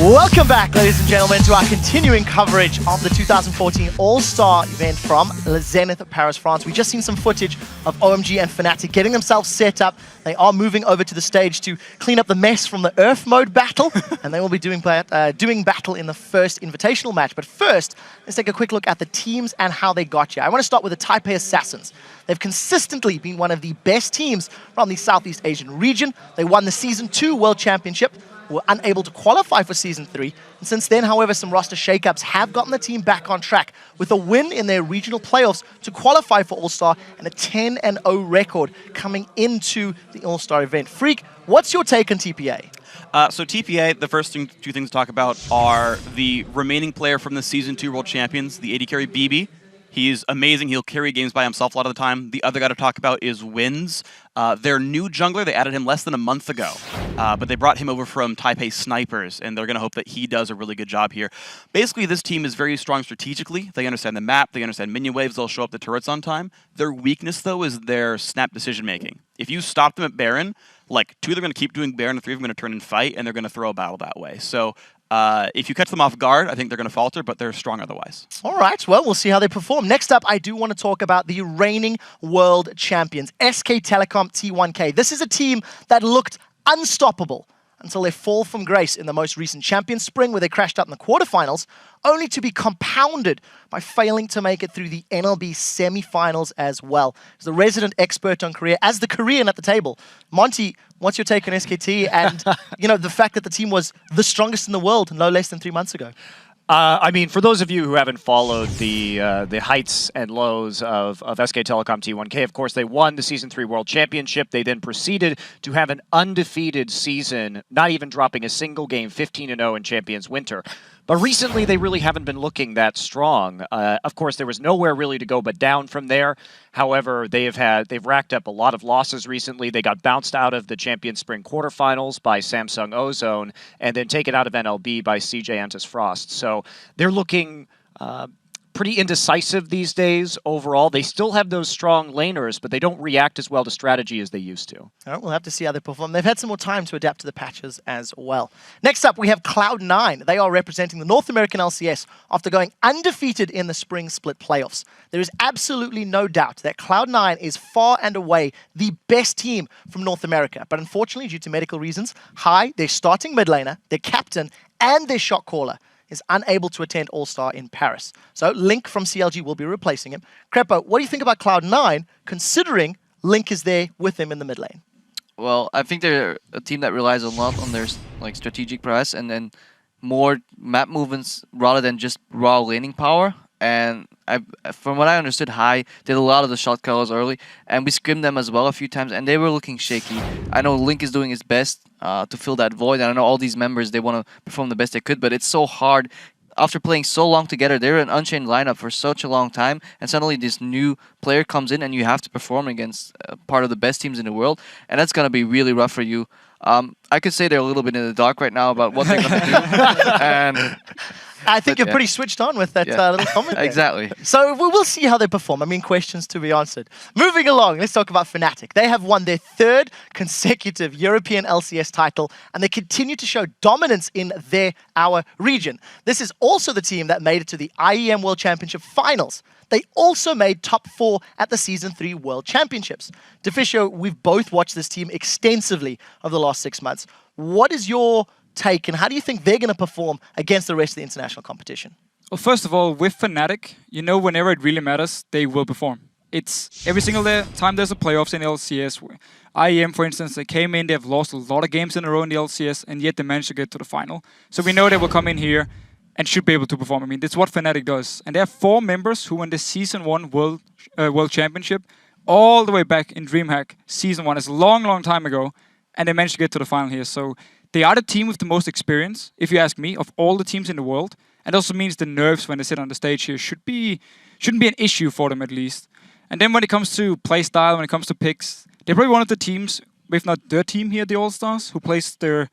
Welcome back, ladies and gentlemen, to our continuing coverage of the 2014 All-Star event from Zenith, Paris, France. We just seen some footage of OMG and Fnatic getting themselves set up. They are moving over to the stage to clean up the mess from the Earth mode battle, and they will be doing battle in the first invitational match. But first, let's take a quick look at the teams and how they got here. I want to start with the Taipei Assassins. They've consistently been one of the best teams from the Southeast Asian region. They won the Season 2 World Championship, were unable to qualify for Season 3. And since then, however, some roster shakeups have gotten the team back on track with a win in their regional playoffs to qualify for All-Star and a 10-0 record coming into the All-Star event. Freak, what's your take on TPA? So TPA, the first two things to talk about are the remaining player from the Season 2 World Champions, the AD carry BB. He's amazing. He'll carry games by himself a lot of the time. The other guy to talk about is Wins. Their new jungler, they added him less than a month ago. But they brought him over from Taipei Snipers, and they're going to hope that he does a really good job here. Basically, this team is very strong strategically. They understand the map. They understand minion waves. They'll show up the turrets on time. Their weakness, though, is their snap decision-making. If you stop them at Baron, like, 2 of them are going to keep doing Baron, and 3 of them are going to turn and fight, and they're going to throw a battle that way. So if you catch them off guard, I think they're going to falter, but they're strong otherwise. All right, well, we'll see how they perform. Next up, I do want to talk about the reigning world champions, SK Telecom T1K. This is a team that looked unstoppable until their fall from grace in the most recent Champions Spring, where they crashed out in the quarterfinals, only to be compounded by failing to make it through the NLB semifinals as well. As the resident expert on Korea, as the Korean at the table, Monty, what's your take on SKT and the fact that the team was the strongest in the world no less than 3 months ago? I mean, for those of you who haven't followed the heights and lows of SK Telecom T1K, of course, they won the Season 3 World Championship. They then proceeded to have an undefeated season, not even dropping a single game, 15-0 in Champions Winter. But recently, they really haven't been looking that strong. Of course, there was nowhere really to go but down from there. However, they've racked up a lot of losses recently. They got bounced out of the Champions Spring quarterfinals by Samsung Ozone, and then taken out of NLB by CJ Antis Frost. So they're looking pretty indecisive these days overall. They still have those strong laners, but they don't react as well to strategy as they used to. All right, we'll have to see how they perform. They've had some more time to adapt to the patches as well. Next up, we have Cloud9. They are representing the North American LCS after going undefeated in the spring split playoffs. There is absolutely no doubt that Cloud9 is far and away the best team from North America. But unfortunately, due to medical reasons, their starting mid laner, their captain, and their shot caller is unable to attend All-Star in Paris. So Link from CLG will be replacing him. Crepo, what do you think about Cloud9, considering Link is there with him in the mid lane? Well, I think they're a team that relies a lot on their strategic press and then more map movements rather than just raw laning power. And from what I understood, did a lot of the shot callers early, and we scrimmed them as well a few times, and they were looking shaky. I know Link is doing his best to fill that void, and I know all these members, they want to perform the best they could, but it's so hard. After playing so long together, they're an unchained lineup for such a long time, and suddenly this new player comes in and you have to perform against part of the best teams in the world, and that's going to be really rough for you. I could say they're a little bit in the dark right now about what they're going to do. And I think you're pretty switched on with that little comment there. Exactly. So we'll see how they perform. I mean, questions to be answered. Moving along, let's talk about Fnatic. They have won their 3rd consecutive European LCS title, and they continue to show dominance in our region. This is also the team that made it to the IEM World Championship finals. They also made top 4 at the Season 3 World Championships. Deficio, we've both watched this team extensively over the last 6 months. What is your take, and how do you think they're going to perform against the rest of the international competition? Well, first of all, with Fnatic, whenever it really matters, they will perform. It's every single time there's a playoffs in LCS. IEM, for instance, they came in, they've lost a lot of games in a row in the LCS, and yet they managed to get to the final. So we know they will come in here and should be able to perform. I mean, that's what Fnatic does. And they have 4 members who won the Season 1 World Championship all the way back in DreamHack Season 1. It's a long, long time ago, and they managed to get to the final here. So they are the team with the most experience, if you ask me, of all the teams in the world. And also means the nerves when they sit on the stage here shouldn't be an issue for them at least. And then when it comes to play style, when it comes to picks, they're probably one of the teams, if not the team here at the All-Stars, who plays their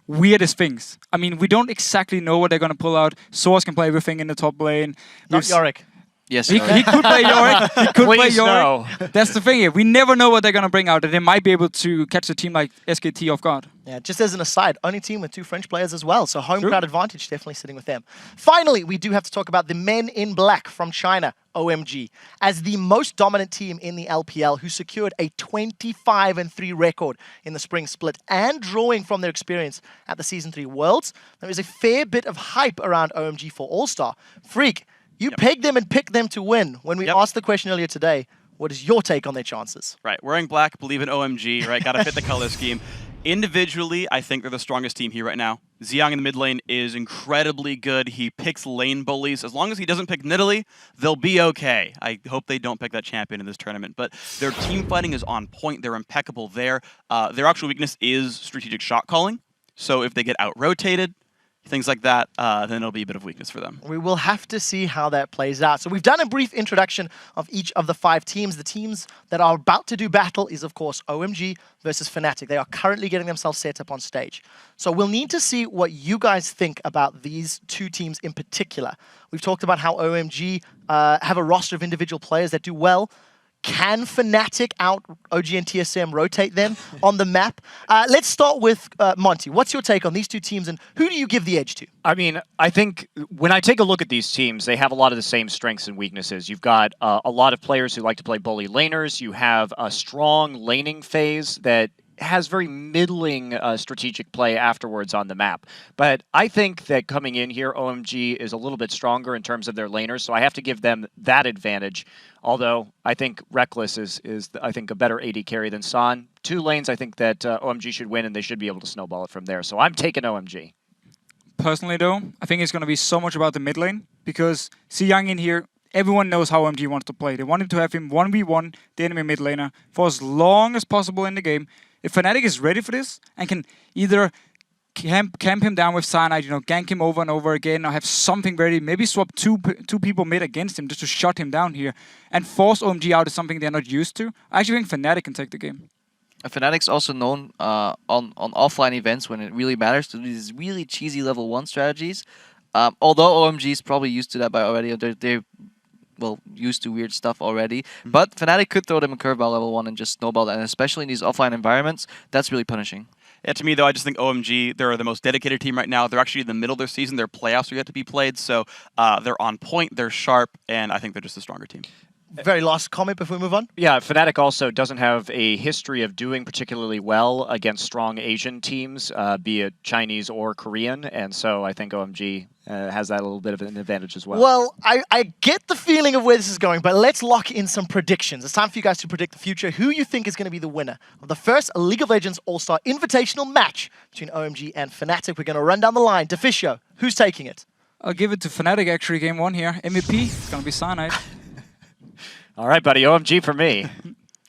weirdest things. I mean, we don't exactly know what they're going to pull out. sOAZ can play everything in the top lane. Not Yorick. Yes. He could play Yorick. He could play Please no. Yorick. That's the thing here. We never know what they're going to bring out, and they might be able to catch a team like SKT off guard. Yeah, just as an aside, only team with 2 French players as well, so home True. crowd advantage definitely sitting with them. Finally, we do have to talk about the men in black from China, OMG, as the most dominant team in the LPL, who secured a 25-3 record in the spring split, and drawing from their experience at the Season 3 Worlds. There is a fair bit of hype around OMG for All-Star. Freak, you pegged them and picked them to win. When we asked the question earlier today, what is your take on their chances? Right, wearing black, believe in OMG, right? Gotta fit the color scheme. Individually, I think they're the strongest team here right now. Xiyang in the mid lane is incredibly good. He picks lane bullies. As long as he doesn't pick Nidalee, they'll be okay. I hope they don't pick that champion in this tournament. But their team fighting is on point. They're impeccable there. Their actual weakness is strategic shot calling. So if they get out-rotated, things like that, then it'll be a bit of weakness for them. We will have to see how that plays out. So we've done a brief introduction of each of the 5 teams. The teams that are about to do battle is, of course, OMG versus Fnatic. They are currently getting themselves set up on stage. So we'll need to see what you guys think about these 2 teams in particular. We've talked about how OMG have a roster of individual players that do well. Can Fnatic out OG and TSM rotate them on the map? Let's start with Monty. What's your take on these 2 teams, and who do you give the edge to? I mean, I think when I take a look at these teams, they have a lot of the same strengths and weaknesses. You've got a lot of players who like to play bully laners. You have a strong laning phase that has very middling strategic play afterwards on the map. But I think that coming in here, OMG is a little bit stronger in terms of their laners, so I have to give them that advantage. Although I think Rekkles is I think, a better AD carry than San. 2 lanes, I think that OMG should win, and they should be able to snowball it from there. So I'm taking OMG. Personally, though, I think it's going to be so much about the mid lane, because Xiyang in here, everyone knows how OMG wants to play. They wanted to have him 1v1, the enemy mid laner, for as long as possible in the game. If Fnatic is ready for this and can either camp him down with Cyanide, gank him over and over again, or have something ready, maybe swap two people mid against him just to shut him down here, and force OMG out is something they're not used to, I actually think Fnatic can take the game. Fnatic's also known on offline events when it really matters to do these really cheesy level 1 strategies. Although OMG is probably used to that by already, they're used to weird stuff already. But Fnatic could throw them a curveball level 1 and just snowball that, and especially in these offline environments, that's really punishing. Yeah, to me, though, I just think OMG, they're the most dedicated team right now. They're actually in the middle of their season. Their playoffs are yet to be played, so they're on point, they're sharp, and I think they're just a stronger team. Very last comment before we move on. Yeah, Fnatic also doesn't have a history of doing particularly well against strong Asian teams, be it Chinese or Korean, and so I think OMG has that a little bit of an advantage as well. Well, I get the feeling of where this is going, but let's lock in some predictions. It's time for you guys to predict the future. Who you think is going to be the winner of the first League of Legends All-Star Invitational match between OMG and Fnatic? We're going to run down the line. Deficio, who's taking it? I'll give it to Fnatic, actually, game 1 here. MVP, it's going to be Cyanide. All right, buddy, OMG for me.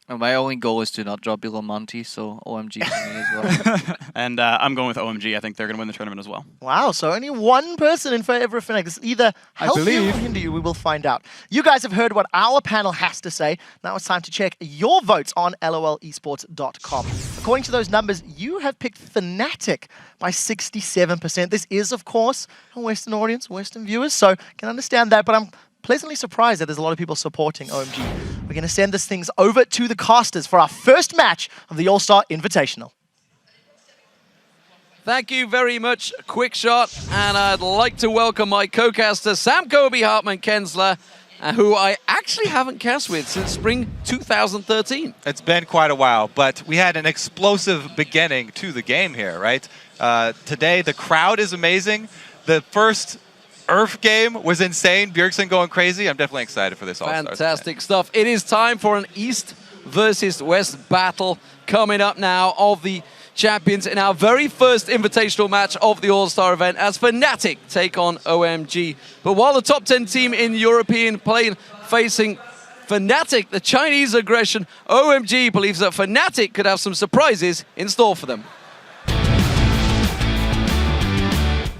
My only goal is to not drop below Monty, so OMG for me as well. And I'm going with OMG. I think they're going to win the tournament as well. Wow, so only one person in favor of Fnatic. This either help you or hinder you. We will find out. You guys have heard what our panel has to say. Now it's time to check your votes on LOLesports.com. According to those numbers, you have picked Fnatic by 67%. This is, of course, a Western audience, Western viewers, so I can understand that, but I'm pleasantly surprised that there's a lot of people supporting OMG. We're going to send these things over to the casters for our first match of the All-Star Invitational. Thank you very much, QuickShot, and I'd like to welcome my co-caster Sam Kobe Hartman Kensler, who I actually haven't cast with since spring 2013. It's been quite a while, but we had an explosive beginning to the game here, right? Today, the crowd is amazing. The first Earth game was insane. Bjergsen going crazy. I'm definitely excited for this All-Stars. Fantastic stuff. It is time for an East versus West battle coming up now of the champions in our very first invitational match of the All-Star event as Fnatic take on OMG. But while the top 10 team in European plane facing Fnatic, the Chinese aggression, OMG believes that Fnatic could have some surprises in store for them.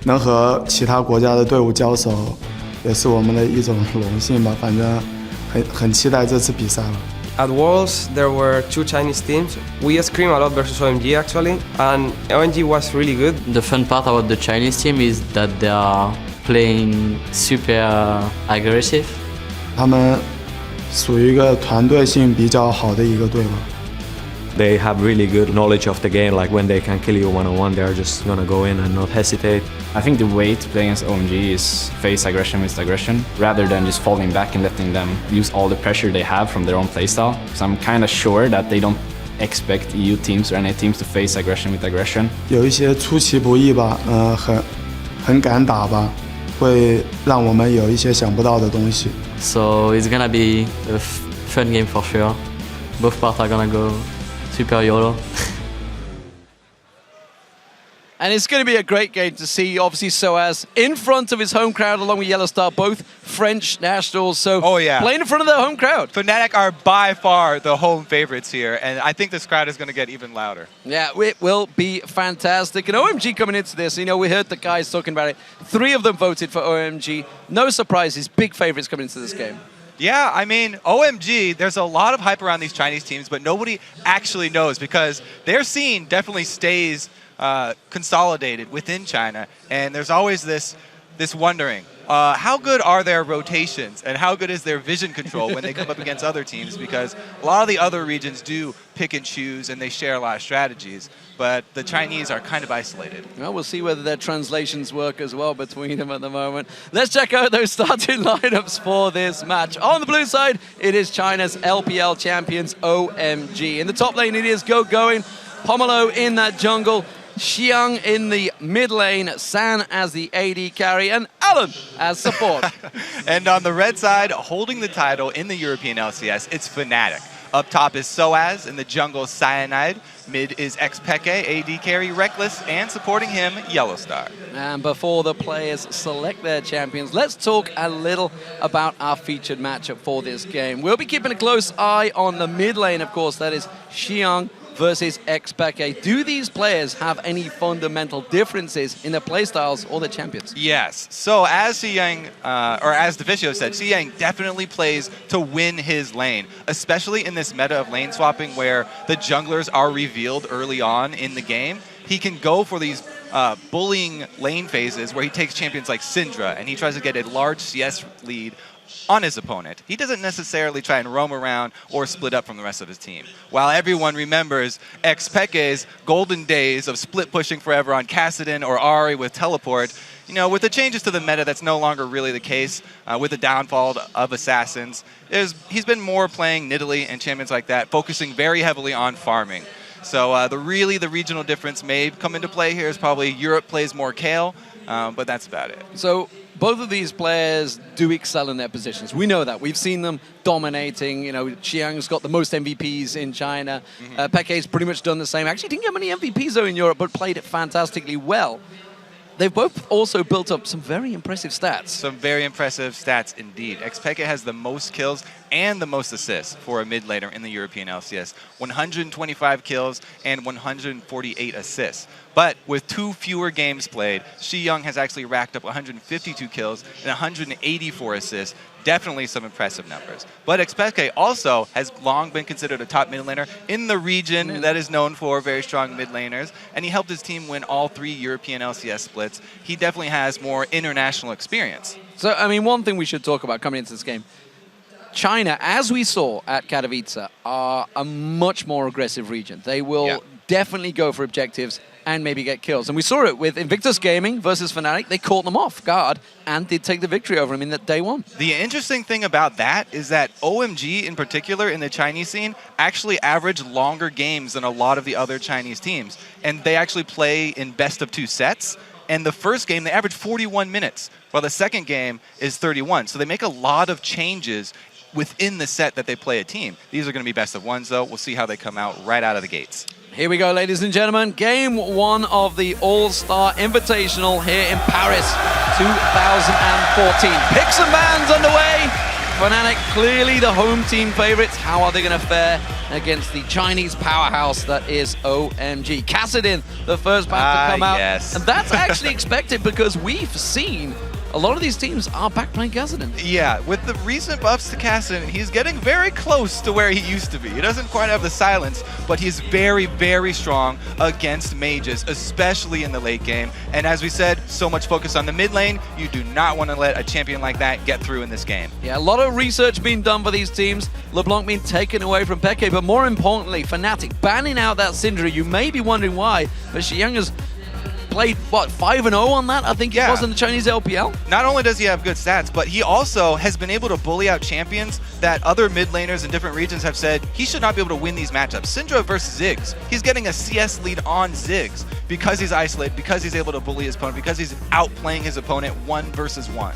能和其他国家的队伍交手，也是我们的一种荣幸吧。反正很期待这次比赛了。 At Worlds, there were 2 Chinese teams. We screamed a lot versus OMG actually, and OMG was really good. The fun part about the Chinese team is that they are playing super aggressive, 他们属于一个团队性比较好的一个队吧。They have really good knowledge of the game, like when they can kill you one-on-one, they're just gonna go in and not hesitate. I think the way to play against OMG is face aggression with aggression, rather than just falling back and letting them use all the pressure they have from their own playstyle. So I'm kind of sure that they don't expect EU teams or any teams to face aggression with aggression. 有一些出其不意吧，很敢打吧，会让我们有一些想不到的东西。So it's gonna be a fun game for sure. Both parts are gonna go super YOLO. And it's going to be a great game to see, obviously, sOAZ in front of his home crowd along with YellOwStaR, both French nationals. So playing in front of their home crowd. Fnatic are by far the home favorites here, and I think this crowd is going to get even louder. Yeah, it will be fantastic. And OMG coming into this, you know, we heard the guys talking about it. 3 of them voted for OMG. No surprises, big favorites coming into this game. Yeah, I mean, OMG, there's a lot of hype around these Chinese teams, but nobody actually knows because their scene definitely stays consolidated within China, and there's always this wondering, how good are their rotations and how good is their vision control when they come up against other teams, because a lot of the other regions do pick and choose and they share a lot of strategies, but the Chinese are kind of isolated. Well, we'll see whether their translations work as well between them at the moment. Let's check out those starting lineups for this match. On the blue side, it is China's LPL champions, OMG. In the top lane, it is Gogoing, pomelo in that jungle, xiyang in the mid lane, San as the AD carry, and Alan as support. And on the red side, holding the title in the European LCS, it's Fnatic. Up top is sOAZ, in the jungle Cyanide, mid is xPeke, AD carry Rekkles, and supporting him, YellOwStaR. And before the players select their champions, let's talk a little about our featured matchup for this game. We'll be keeping a close eye on the mid lane, of course, that is xiyang versus xPeke. Do these players have any fundamental differences in their playstyles or their champions? Yes. So as xiyang, or as Deficio said, xiyang definitely plays to win his lane, especially in this meta of lane swapping where the junglers are revealed early on in the game. He can go for these bullying lane phases where he takes champions like Syndra and he tries to get a large CS lead on his opponent. He doesn't necessarily try and roam around or split up from the rest of his team. While everyone remembers xPeke's golden days of split pushing forever on Kha'Zix or Ahri with teleport, you know, with the changes to the meta, that's no longer really the case. With the downfall of assassins, he's been more playing Nidalee and champions like that, focusing very heavily on farming. So the regional difference may come into play here is probably Europe plays more Kale, but that's about it. So both of these players do excel in their positions. We know that. We've seen them dominating. You know, xiyang's got the most MVPs in China. Peke's pretty much done the same. Actually didn't get many MVPs though in Europe, but played it fantastically well. They've both also built up some very impressive stats. Some very impressive stats indeed. xPeke has the most kills and the most assists for a mid laner in the European LCS. 125 kills and 148 assists. But with 2 fewer games played, xiyang has actually racked up 152 kills and 184 assists. Definitely some impressive numbers. But xPeke also has long been considered a top mid laner in the region that is known for very strong mid laners, and he helped his team win all 3 European LCS splits. He definitely has more international experience. So, I mean, one thing we should talk about coming into this game, China, as we saw at Katowice, are a much more aggressive region. They will definitely go for objectives and maybe get kills. And we saw it with Invictus Gaming versus Fnatic. They caught them off guard and did take the victory over them in that day 1. The interesting thing about that is that OMG in particular in the Chinese scene actually average longer games than a lot of the other Chinese teams. And they actually play in best of 2 sets. And the first game, they average 41 minutes, while the second game is 31. So they make a lot of changes within the set that they play a team. These are going to be best of 1s, though. We'll see how they come out right out of the gates. Here we go, ladies and gentlemen. Game 1 of the All-Star Invitational here in Paris 2014. Picks and bans underway. Fnatic clearly the home team favorites. How are they going to fare against the Chinese powerhouse that is OMG? Kha'Zix, the first ban to come out. Yes. And that's actually expected because we've seen a lot of these teams are back playing Kha'Zix. Yeah, with the recent buffs to Kha'Zix, he's getting very close to where he used to be. He doesn't quite have the silence, but he's very, very strong against mages, especially in the late game. And as we said, so much focus on the mid lane. You do not want to let a champion like that get through in this game. Yeah, a lot of research being done for these teams. LeBlanc being taken away from Peke, but more importantly, Fnatic banning out that Syndra. You may be wondering why, but xiyang has played, what, 5-0 on that? I think it was in the Chinese LPL. Not only does he have good stats, but he also has been able to bully out champions that other mid laners in different regions have said he should not be able to win these matchups. Syndra versus Ziggs, he's getting a CS lead on Ziggs because he's isolated, because he's able to bully his opponent, because he's outplaying his opponent 1 versus 1.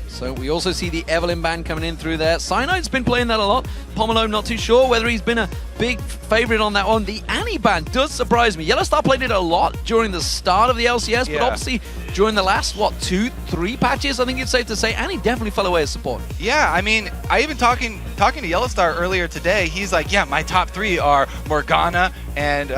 So we also see the Evelyn ban coming in through there. Cyanide's been playing that a lot. Pomelo, not too sure whether he's been a big favorite on that one. The Annie ban does surprise me. YellOwStaR played it a lot during the start of the LCS, but obviously during the last, what, 2-3 patches, I think it's safe to say, Annie definitely fell away as support. Yeah, I mean, I even talking to YellOwStaR earlier today, he's like, yeah, my top 3 are Morgana and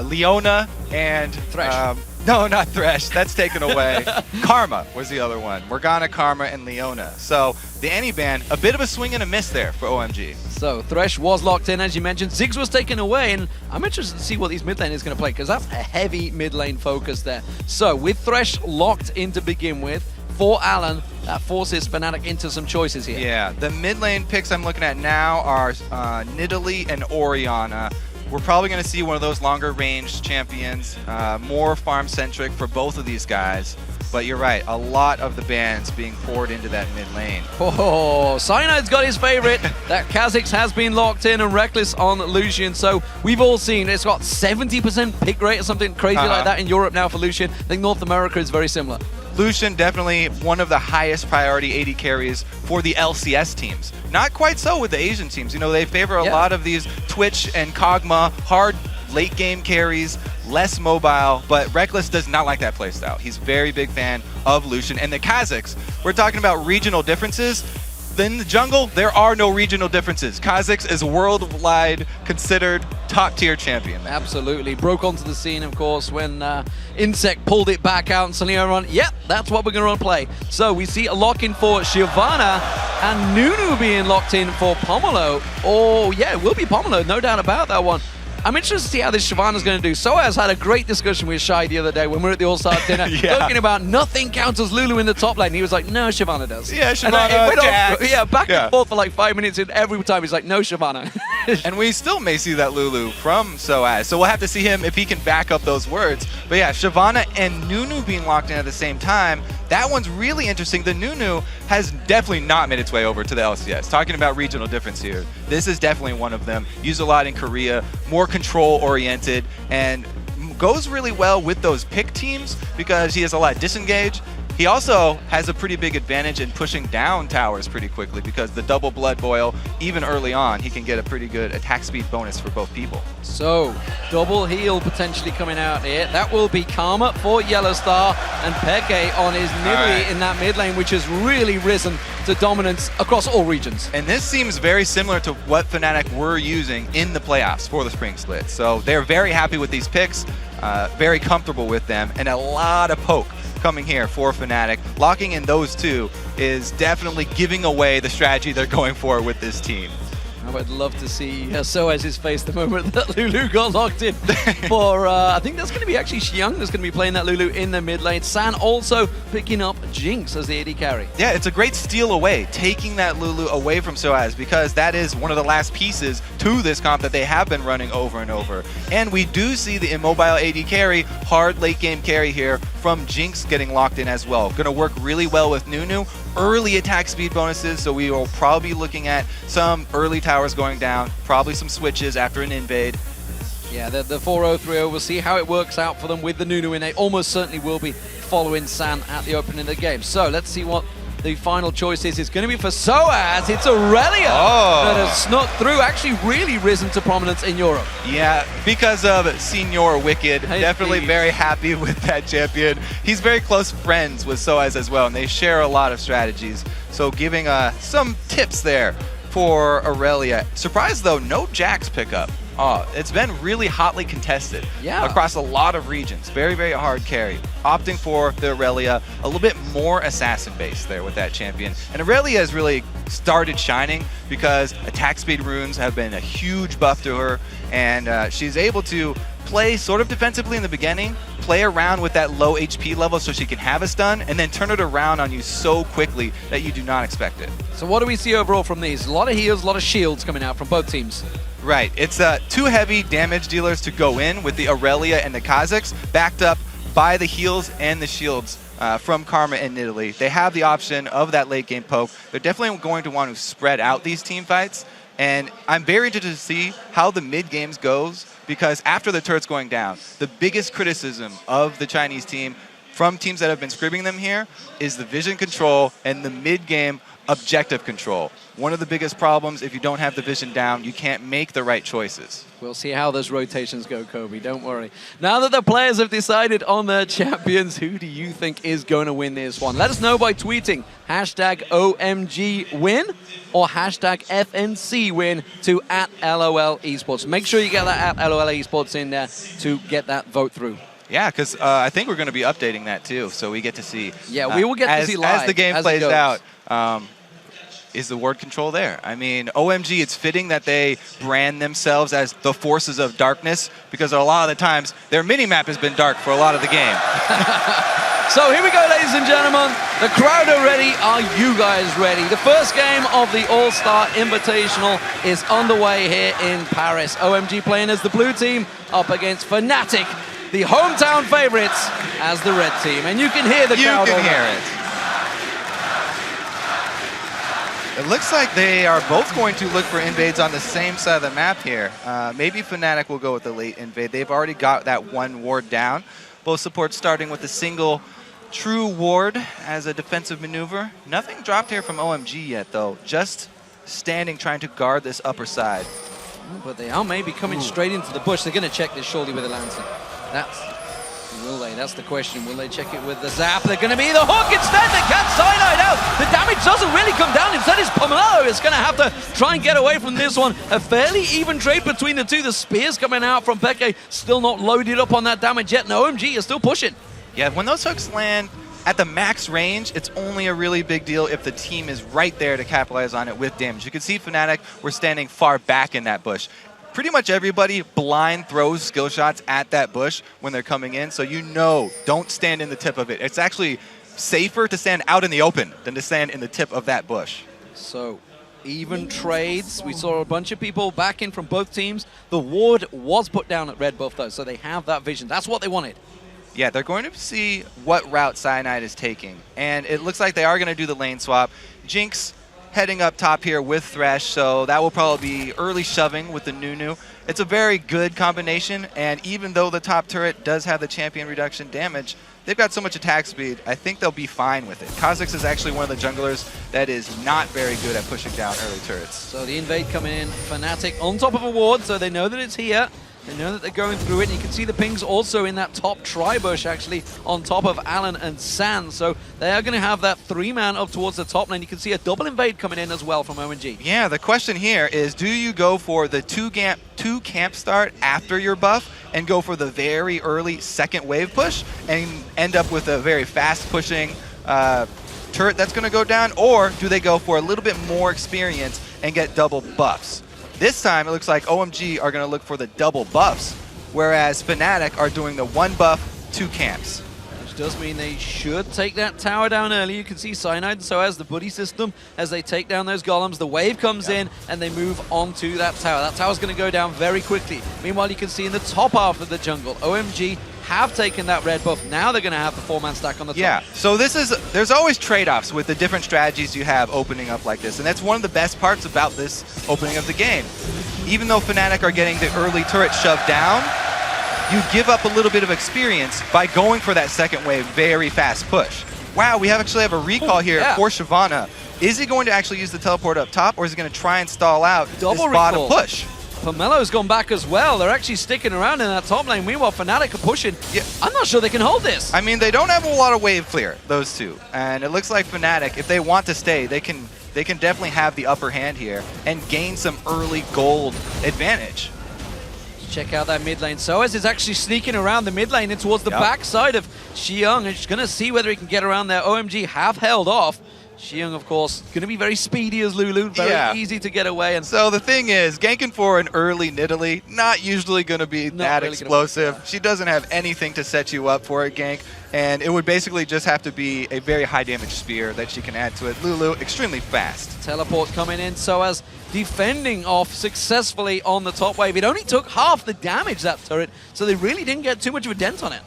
Leona and Thresh. No, not Thresh. That's taken away. Karma was the other one. Morgana, Karma, and Leona. So the Annie ban, a bit of a swing and a miss there for OMG. So Thresh was locked in, as you mentioned. Ziggs was taken away, and I'm interested to see what these mid lane is going to play, because that's a heavy mid lane focus there. So with Thresh locked in to begin with, for Alan, that forces Fnatic into some choices here. Yeah, the mid lane picks I'm looking at now are Nidalee and Orianna. We're probably going to see one of those longer range champions, more farm centric for both of these guys. But you're right, a lot of the bans being poured into that mid lane. Oh, Cyanide's got his favorite. That Kha'Zix has been locked in, and Rekkles on Lucian. So we've all seen it's got 70% pick rate or something crazy like that in Europe now for Lucian. I think North America is very similar. Lucian definitely one of the highest priority AD carries for the LCS teams. Not quite so with the Asian teams. You know, they favor a lot of these Twitch and Kog'Maw hard late game carries, less mobile, but Rekkles does not like that playstyle. He's a very big fan of Lucian. And the Kha'Zix, we're talking about regional differences. In the jungle, there are no regional differences. Kha'Zix is worldwide considered top-tier champion. Absolutely. Broke onto the scene, of course, when Insect pulled it back out and suddenly everyone, yep, that's what we're going to play. So we see a lock-in for Shyvana and Nunu being locked in for Pomelo. Oh, yeah, it will be Pomelo, no doubt about that one. I'm interested to see how this Shyvana's going to do. SOAZ had a great discussion with Shy the other day when we were at the All-Star dinner, talking about nothing counts as Lulu in the top lane. He was like, no, Shyvana does. Yeah, Shyvana, back and forth for like 5 minutes, and every time he's like, no, Shyvana. And we still may see that Lulu from SOAZ, so we'll have to see him if he can back up those words. But yeah, Shyvana and Nunu being locked in at the same time, that one's really interesting. The Nunu has definitely not made its way over to the LCS. Talking about regional difference here, this is definitely one of them. Used a lot in Korea, more control-oriented, and goes really well with those pick teams because he has a lot of disengage. He also has a pretty big advantage in pushing down towers pretty quickly because the double blood boil, even early on, he can get a pretty good attack speed bonus for both people. So, double heal potentially coming out here. That will be Karma for YellOwStaR and Peke on his Nidalee in that mid lane, which has really risen to dominance across all regions. And this seems very similar to what Fnatic were using in the playoffs for the Spring Split. So they're very happy with these picks, very comfortable with them, and a lot of poke coming here for Fnatic. Locking in those two is definitely giving away the strategy they're going for with this team. I would love to see SOAZ's face the moment that Lulu got locked in for, I think that's going to be actually xiyang that's going to be playing that Lulu in the mid lane. San also picking up Jinx as the AD carry. Yeah, it's a great steal away, taking that Lulu away from SOAZ because that is one of the last pieces to this comp that they have been running over and over. And we do see the immobile AD carry, hard late game carry here from Jinx getting locked in as well. Going to work really well with Nunu. Early attack speed bonuses, so we will probably be looking at some early towers going down, probably some switches after an invade. Yeah, the 4-0, 3-0, we'll see how it works out for them with the Nunu in. They almost certainly will be following San at the opening of the game. So let's see what the final choice is. It's going to be for SOAZ. It's Irelia that has snuck through, actually really risen to prominence in Europe. Yeah, because of Senior Wicked. Definitely very happy with that champion. He's very close friends with SOAZ as well, and they share a lot of strategies. So giving some tips there for Irelia. Surprised though, no Jax pickup It's been really hotly contested Yeah. across a lot of regions. Very, very hard carry. Opting for the Irelia, a little bit more assassin base there with that champion. And Irelia has really started shining because attack speed runes have been a huge buff to her, and she's able to play sort of defensively in the beginning, play around with that low HP level so she can have a stun, and then turn it around on you so quickly that you do not expect it. So what do we see overall from these? A lot of heals, a lot of shields coming out from both teams. Right, it's two heavy damage dealers to go in with the Irelia and the Kha'Zix, backed up by the heals and the shields from Karma and Nidalee. They have the option of that late game poke. They're definitely going to want to spread out these team fights, and I'm very interested to see how the mid games goes, because after the turret's going down, the biggest criticism of the Chinese team from teams that have been scribbing them here is the vision control and the mid game objective control. One of the biggest problems, if you don't have the vision down, you can't make the right choices. We'll see how those rotations go, Kobe. Don't worry. Now that the players have decided on their champions, who do you think is going to win this one? Let us know by tweeting #OMG win or #FNC win to @LOLEsports. Make sure you get that @LOLEsports in there to get that vote through. Yeah, because I think we're going to be updating that too, so we get to see. Yeah, we will get to see live as the game as it plays goes. out. Is the word control there? I mean, OMG, it's fitting that they brand themselves as the forces of darkness, because a lot of the times their mini-map has been dark for a lot of the game. So here we go, ladies and gentlemen. The crowd are ready. Are you guys ready? The first game of the All-Star Invitational is underway here in Paris. OMG playing as the blue team up against Fnatic, the hometown favorites, as the red team. And you can hear the crowd. You can hear it. It looks like they are both going to look for invades on the same side of the map here. Maybe Fnatic will go with the late invade. They've already got that one ward down. Both supports starting with a single true ward as a defensive maneuver. Nothing dropped here from OMG yet, though. Just standing, trying to guard this upper side. But they are maybe coming straight into the bush. They're going to check this surely with a lantern. Will they? That's the question. Will they check it with the zap? They're going to be the hook instead. They can't Cyanide out. The damage doesn't really come down. Instead, it's pomelo. It's going to have to try and get away from this one. A fairly even trade between the two. The spears coming out from Peke, still not loaded up on that damage yet. And OMG is still pushing. Yeah, when those hooks land at the max range, it's only a really big deal if the team is right there to capitalize on it with damage. You can see Fnatic were standing far back in that bush. Pretty much everybody blind throws skill shots at that bush when they're coming in, so you know, don't stand in the tip of it. It's actually safer to stand out in the open than to stand in the tip of that bush. So, even trades. We saw a bunch of people back in from both teams. The ward was put down at red buff though, so they have that vision. That's what they wanted. Yeah, they're going to see what route Cyanide is taking, and it looks like they are going to do the lane swap. Jinx heading up top here with Thresh, so that will probably be early shoving with the Nunu. It's a very good combination, and even though the top turret does have the champion reduction damage, they've got so much attack speed, I think they'll be fine with it. Kha'Zix is actually one of the junglers that is not very good at pushing down early turrets. So the invade coming in, Fnatic on top of a ward, so they know that it's here. They know that they're going through it, and you can see the pings also in that top tri-bush, actually, on top of Alan and San. So they are going to have that 3-man up towards the top lane. You can see a double invade coming in as well from OMG. Yeah, the question here is, do you go for the two camp start after your buff and go for the very early second wave push and end up with a very fast pushing turret that's going to go down, or do they go for a little bit more experience and get double buffs? This time, it looks like OMG are going to look for the double buffs, whereas Fnatic are doing the 1 buff, 2 camps. Which does mean they should take that tower down early. You can see Cyanide and sOAZ, the buddy system, as they take down those golems. The wave comes in, and they move onto that tower. That tower's going to go down very quickly. Meanwhile, you can see in the top half of the jungle, OMG have taken that red buff. Now they're going to have the 4-man stack on the top. Yeah, so there's always trade-offs with the different strategies you have opening up like this, and that's one of the best parts about this opening of the game. Even though Fnatic are getting the early turret shoved down, you give up a little bit of experience by going for that second wave very fast push. Wow, we actually have a recall here for Shyvana. Is he going to actually use the teleport up top, or is he going to try and stall out this bottom push? Pomelo's gone back as well. They're actually sticking around in that top lane. Meanwhile, Fnatic are pushing. Yeah. I'm not sure they can hold this. I mean, they don't have a lot of wave clear, those two. And it looks like Fnatic, if they want to stay, they can definitely have the upper hand here and gain some early gold advantage. Check out that mid lane. sOAZ is actually sneaking around the mid lane and towards the backside of xiyang, and she's going to see whether he can get around there. OMG have held off. xiyang, of course, going to be very speedy as Lulu, very easy to get away. And so the thing is, ganking for an early Nidalee, not usually going to be that really explosive. She doesn't have anything to set you up for a gank, and it would basically just have to be a very high damage spear that she can add to it. Lulu, extremely fast. Teleport coming in, sOAZ defending off successfully on the top wave. It only took half the damage, that turret, so they really didn't get too much of a dent on it.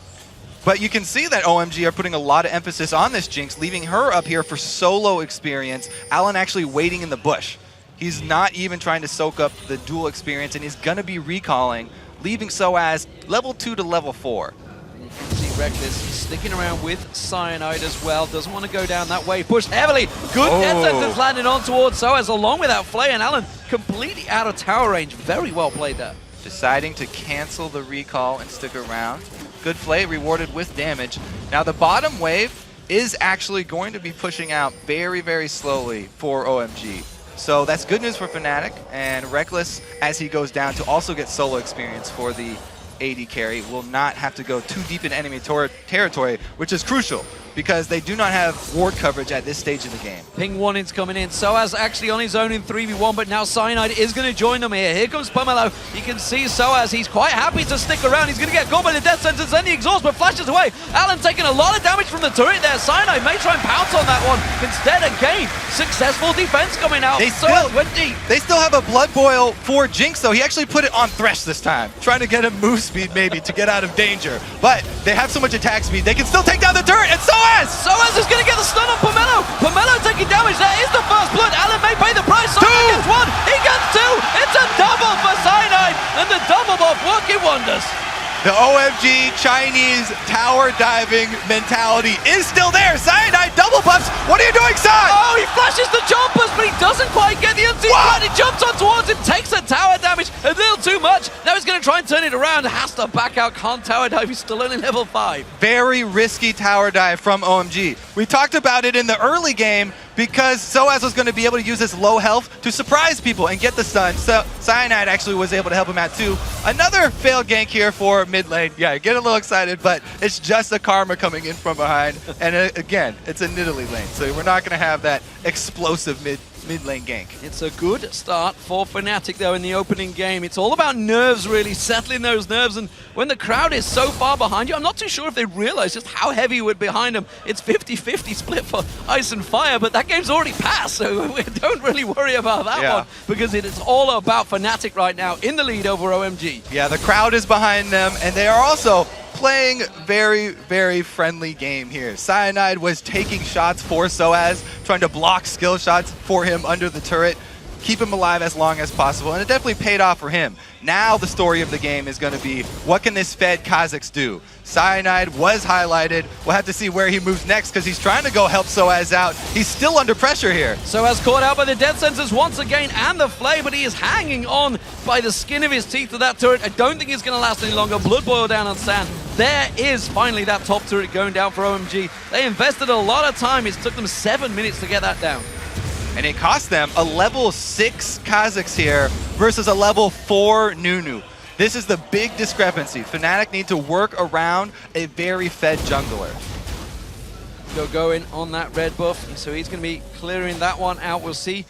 But you can see that OMG are putting a lot of emphasis on this Jinx, leaving her up here for solo experience. Alan actually waiting in the bush. He's not even trying to soak up the dual experience, and he's going to be recalling, leaving sOAZ level 2 to level 4. You can see Rekkles sticking around with Cyanide as well. Doesn't want to go down that way. Pushed heavily. Good death sentence landing on towards sOAZ along with that Flay, and Alan completely out of tower range. Very well played there. Deciding to cancel the recall and stick around. Good Flay rewarded with damage. Now the bottom wave is actually going to be pushing out very, very slowly for OMG. So that's good news for Fnatic, and Rekkles, as he goes down to also get solo experience for the AD carry, will not have to go too deep in enemy territory, which is crucial because they do not have ward coverage at this stage of the game. Ping warnings coming in. sOAZ actually on his own in 3v1, but now Cyanide is going to join them here. Here comes pomelo. You can see sOAZ. He's quite happy to stick around. He's going to get caught by the death sentence, then the exhaust, but flashes away. Alan taking a lot of damage from the turret there. Cyanide may try and pounce on that one. Instead, again, successful defense coming out. sOAZ went deep. They still have a blood boil for Jinx, though. He actually put it on Thresh this time, trying to get him move speed maybe to get out of danger. But they have so much attack speed, they can still take down the turret, and sOAZ is going to get the stun on pomelo. pomelo taking damage. There is the first blood. Alan may pay the price. Cyanide gets one. He gets two. It's a double for Cyanide, and the double buff working wonders. The OMG Chinese tower diving mentality is still there. Cyanide double buffs. What are you doing, Sai? Oh, he flashes the jumpers, but he doesn't quite get the unseen blood. He jumps on towards him, takes the tower damage, a little too much. Now he's going to try and turn it around. Has to back out, can't tower dive. He's still only level 5. Very risky tower dive from OMG. We talked about it in the early game because sOAZ was going to be able to use his low health to surprise people and get the stun. So Cyanide actually was able to help him out too. Another failed gank here for mid lane. Yeah, get a little excited, but it's just a Karma coming in from behind. And again, it's a Nidalee lane, so we're not going to have that explosive mid lane gank. It's a good start for Fnatic though in the opening game. It's all about nerves, really, settling those nerves, and when the crowd is so far behind you, I'm not too sure if they realize just how heavy you would behind them. It's 50-50 split for Ice and Fire, but that game's already passed, so we don't really worry about that one, because it is all about Fnatic right now in the lead over OMG. Yeah, the crowd is behind them, and they are also playing very, very friendly game here. Cyanide was taking shots for sOAZ, trying to block skill shots for him under the turret, keep him alive as long as possible, and it definitely paid off for him. Now the story of the game is going to be, what can this Fed Kha'Zix do? Cyanide was highlighted. We'll have to see where he moves next because he's trying to go help sOAZ out. He's still under pressure here. sOAZ caught out by the death sensors once again and the Flay, but he is hanging on by the skin of his teeth to that turret. I don't think it's going to last any longer. Blood boil down on sand. There is finally that top turret going down for OMG. They invested a lot of time. It took them 7 minutes to get that down. And it cost them a level 6 Kha'Zix here versus a level 4 Nunu. This is the big discrepancy. Fnatic need to work around a very fed jungler. Gogoing on that red buff, so he's going to be clearing that one out. We'll see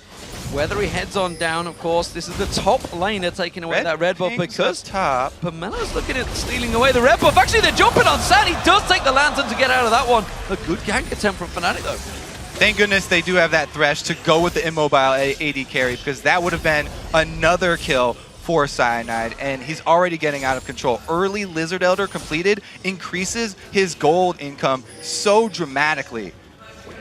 whether he heads on down, of course. This is the top laner taking away that red buff because pomelo's looking at stealing away the red buff. Actually, they're jumping on Sand. He does take the lantern to get out of that one. A good gank attempt from Fnatic, though. Thank goodness they do have that Thresh to go with the immobile AD carry, because that would have been another kill for Cyanide, and he's already getting out of control. Early Lizard Elder completed increases his gold income so dramatically.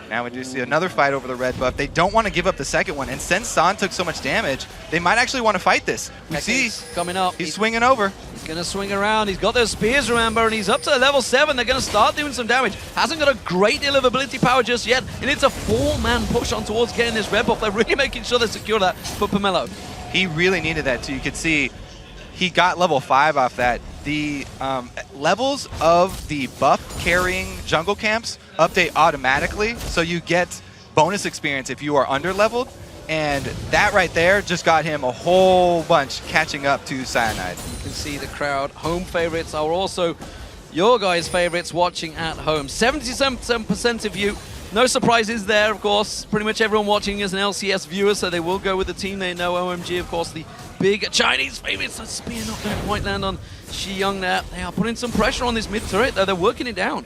Now we do see another fight over the red buff. They don't want to give up the second one, and since San took so much damage, they might actually want to fight this. We see coming up. He's swinging over. He's going to swing around. He's got those spears, remember, and he's up to level 7. They're going to start doing some damage. Hasn't got a great deal of ability power just yet, and it's a 4-man push on towards getting this red buff. They're really making sure they secure that for pomelo. He really needed that too. You could see he got level 5 off that. The levels of the buff carrying jungle camps update automatically, so you get bonus experience if you are under leveled. And that right there just got him a whole bunch catching up to Cyanide. You can see the crowd. Home favorites are also your guys' favorites watching at home. 77% of you. No surprises there, of course. Pretty much everyone watching is an LCS viewer, so they will go with the team they know. OMG, of course, the big Chinese favorites. That spear not going to quite land on Xiyang there. They are putting some pressure on this mid turret, though. They're working it down.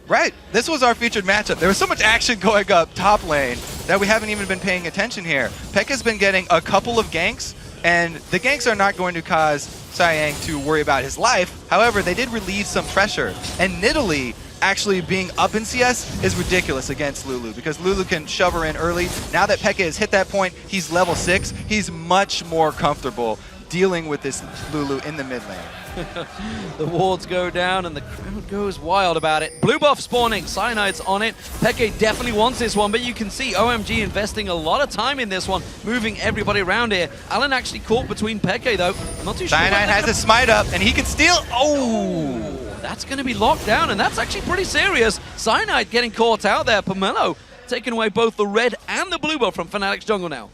Right, this was our featured matchup. There was so much action going up top lane that we haven't even been paying attention here. Pekka's been getting a couple of ganks, and the ganks are not going to cause Xiyang to worry about his life. However, they did relieve some pressure, and Nidalee actually being up in CS is ridiculous against Lulu because Lulu can shove her in early. Now that Pekka has hit that point, he's level 6. He's much more comfortable dealing with this Lulu in the mid lane. The wards go down and the crowd goes wild about it. Blue buff spawning, Cyanide's on it. Peke definitely wants this one, but you can see OMG investing a lot of time in this one, moving everybody around here. Alan actually caught between Peke though. I'm not too sure. Cyanide has a smite up and he can steal. Oh! That's going to be locked down, and that's actually pretty serious. Cyanide getting caught out there. Pomelo taking away both the red and the blue buff from Fnatic's jungle now.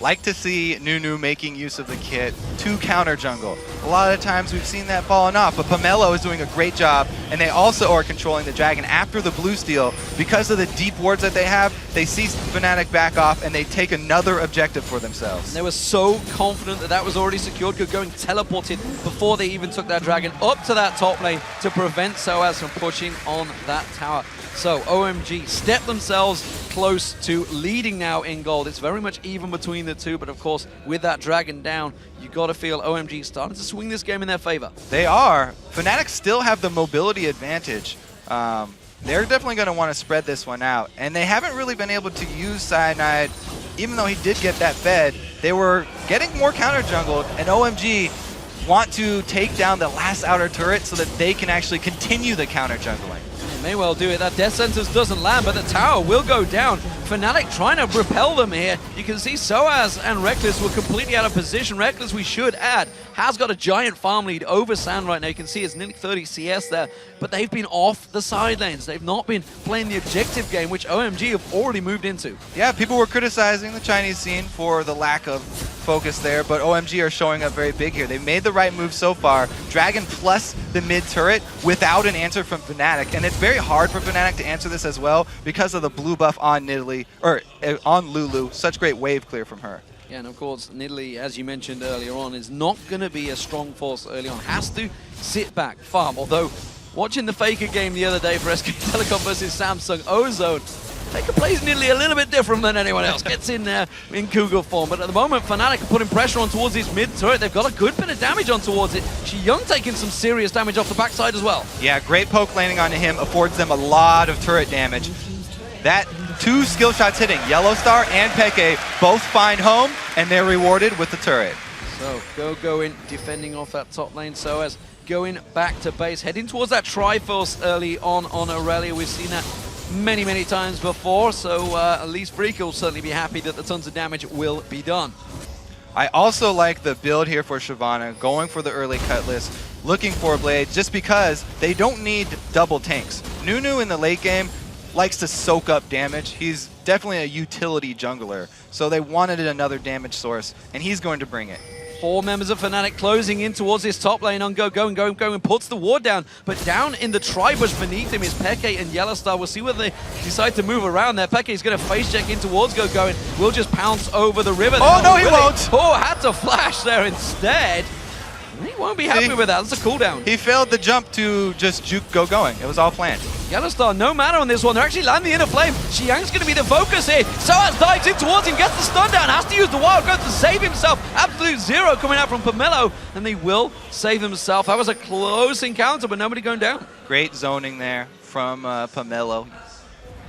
Like to see Nunu making use of the kit to counter jungle. A lot of times we've seen that falling off, but Pomelo is doing a great job, and they also are controlling the dragon after the blue steal. Because of the deep wards that they have, they see Fnatic back off, and they take another objective for themselves. And they were so confident that that was already secured. Gogoing teleported before they even took that dragon up to that top lane to prevent sOAZ from pushing on that tower. So OMG step themselves close to leading now in gold. It's very much even between the two, but of course, with that dragon down, you got to feel OMG starting to swing this game in their favor. They are. Fnatic still have the mobility advantage. They're definitely going to want to spread this one out, and they haven't really been able to use Cyanide. Even though he did get that fed, they were getting more counter jungled, and OMG want to take down the last outer turret so that they can actually continue the counter jungling. May well do it. That death sentence doesn't land, but the tower will go down. Fnatic trying to repel them here. You can see sOAZ and Rekkles were completely out of position. Rekkles, we should add, has got a giant farm lead over Sand right now. You can see it's nearly 30 CS there, but they've been off the side lanes. They've not been playing the objective game, which OMG have already moved into. Yeah, people were criticizing the Chinese scene for the lack of focus there, but OMG are showing up very big here. They've made the right move so far. Dragon plus the mid turret without an answer from Fnatic, and it's very hard for Fnatic to answer this as well because of the blue buff on Nidalee, or on Lulu. Such great wave clear from her. Yeah, and of course, Nidalee, as you mentioned earlier on, is not going to be a strong force early on. Has to sit back, farm. Although, watching the FLICKR game the other day for SK Telecom versus Samsung Ozone, FLICKR plays Nidalee a little bit different than anyone else. Gets in there in Cougar form. But at the moment, Fnatic are putting pressure on towards his mid-turret. They've got a good bit of damage on towards it. Xiyang taking some serious damage off the backside as well. Yeah, great poke landing onto him affords them a lot of turret damage. That 2 skill shots hitting, YellOwStaR and Peke both find home, and they're rewarded with the turret. So, Gogoing defending off that top lane. sOAZ going back to base, heading towards that Triforce early on Irelia. We've seen that many, many times before, so at least FLICKR will certainly be happy that the tons of damage will be done. I also like the build here for Shyvana, going for the early Cutlass, looking for blades, just because they don't need double tanks. Nunu in the late game likes to soak up damage. He's definitely a utility jungler, so they wanted another damage source, and he's going to bring it. 4 members of Fnatic closing in towards this top lane on Gogoing, puts the ward down, but down in the tri-bush beneath him is Peke and YellOwStaR. We'll see whether they decide to move around there. Peke is going to face check in towards Gogoing. We'll just pounce over the river. Oh, no, he won't. Oh, had to flash there instead. He won't be happy with that. That's a cooldown. He failed the jump to just juke Gogoing. It was all planned. YellOwStaR, no matter on this one. They're actually landing the inner flame. Xiyang's going to be the focus here. sOAZ dives in towards him, gets the stun down, has to use the wild growth to save himself. Absolute zero coming out from Pomelo, and they will save himself. That was a close encounter, but nobody going down. Great zoning there from Pomelo,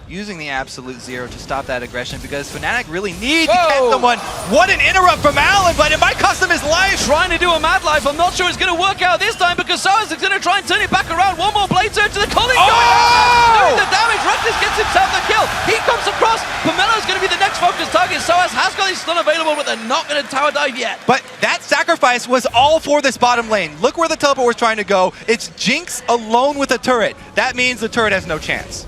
using the absolute zero to stop that aggression because Fnatic really need to catch someone. What an interrupt from Alan, but it might cost him his life. Trying to do a mad life. I'm not sure it's going to work out this time because sOAZ is going to try and turn it back around. One more blade surge to the colleague. Doing the damage. Rekkles gets himself the kill. He comes across. Pomelo's going to be the next focus target. sOAZ has got his stun available, but they're not going to tower dive yet. But that sacrifice was all for this bottom lane. Look where the teleport was trying to go. It's Jinx alone with a turret. That means the turret has no chance.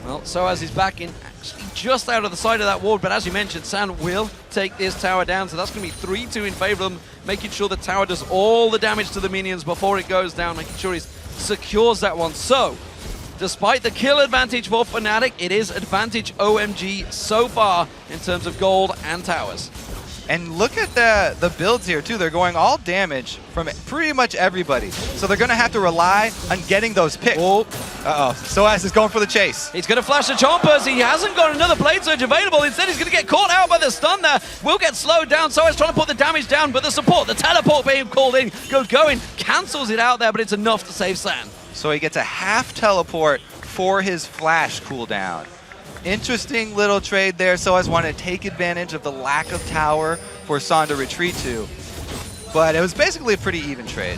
Well, sOAZ is back in, actually just out of the side of that ward, but as you mentioned, Sand will take take this tower down. So that's going to be 3-2 in favor of them, making sure the tower does all the damage to the minions before it goes down, making sure he secures that one. So, despite the kill advantage for Fnatic, it is advantage OMG so far in terms of gold and towers. And look at the builds here, too. They're going all damage from pretty much everybody. So they're going to have to rely on getting those picks. Oh. Uh-oh. sOAZ is going for the chase. He's going to flash the Chompers. He hasn't got another Blade Surge available. Instead, he's going to get caught out by the stun there. Will get slowed down. sOAZ trying to put the damage down, but the support, the teleport being called in, Gogoing cancels it out there, but it's enough to save San. So he gets a half teleport for his flash cooldown. Interesting little trade there. sOAZ wanted to take advantage of the lack of tower for San to retreat to. But it was basically a pretty even trade.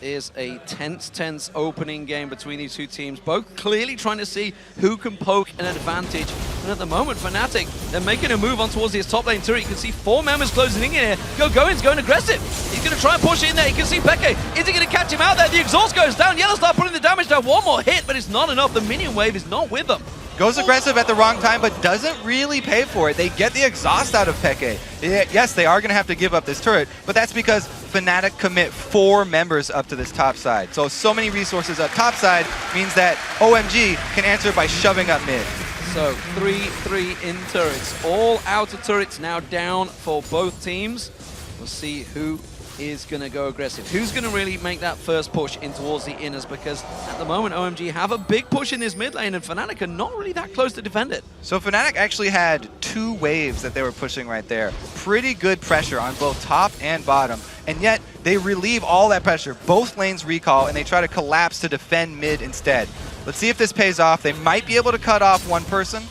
Is a tense opening game between these two teams, both clearly trying to see who can poke an advantage. And at the moment, Fnatic, they're making a move on towards his top lane turret. You can see 4 members closing in here. Gogoing's going aggressive. He's going to try and push it in there. You can see Peke. Is he going to catch him out there? The exhaust goes down. YellOwStaR putting the damage down. One more hit, but it's not enough. The minion wave is not with them. Goes aggressive at the wrong time, but doesn't really pay for it. They get the exhaust out of Peke. Yes, they are going to have to give up this turret, but that's because Fnatic commit 4 members up to this top side. So many resources up top side means that OMG can answer by shoving up mid. So 3-3 in turrets. All outer turrets now down for both teams. We'll see who is going to go aggressive. Who's going to really make that first push in towards the inners, because at the moment OMG have a big push in this mid lane and Fnatic are not really that close to defend it. So Fnatic actually had 2 waves that they were pushing right there. Pretty good pressure on both top and bottom, and yet they relieve all that pressure. Both lanes recall and they try to collapse to defend mid instead. Let's see if this pays off. They might be able to cut off one person.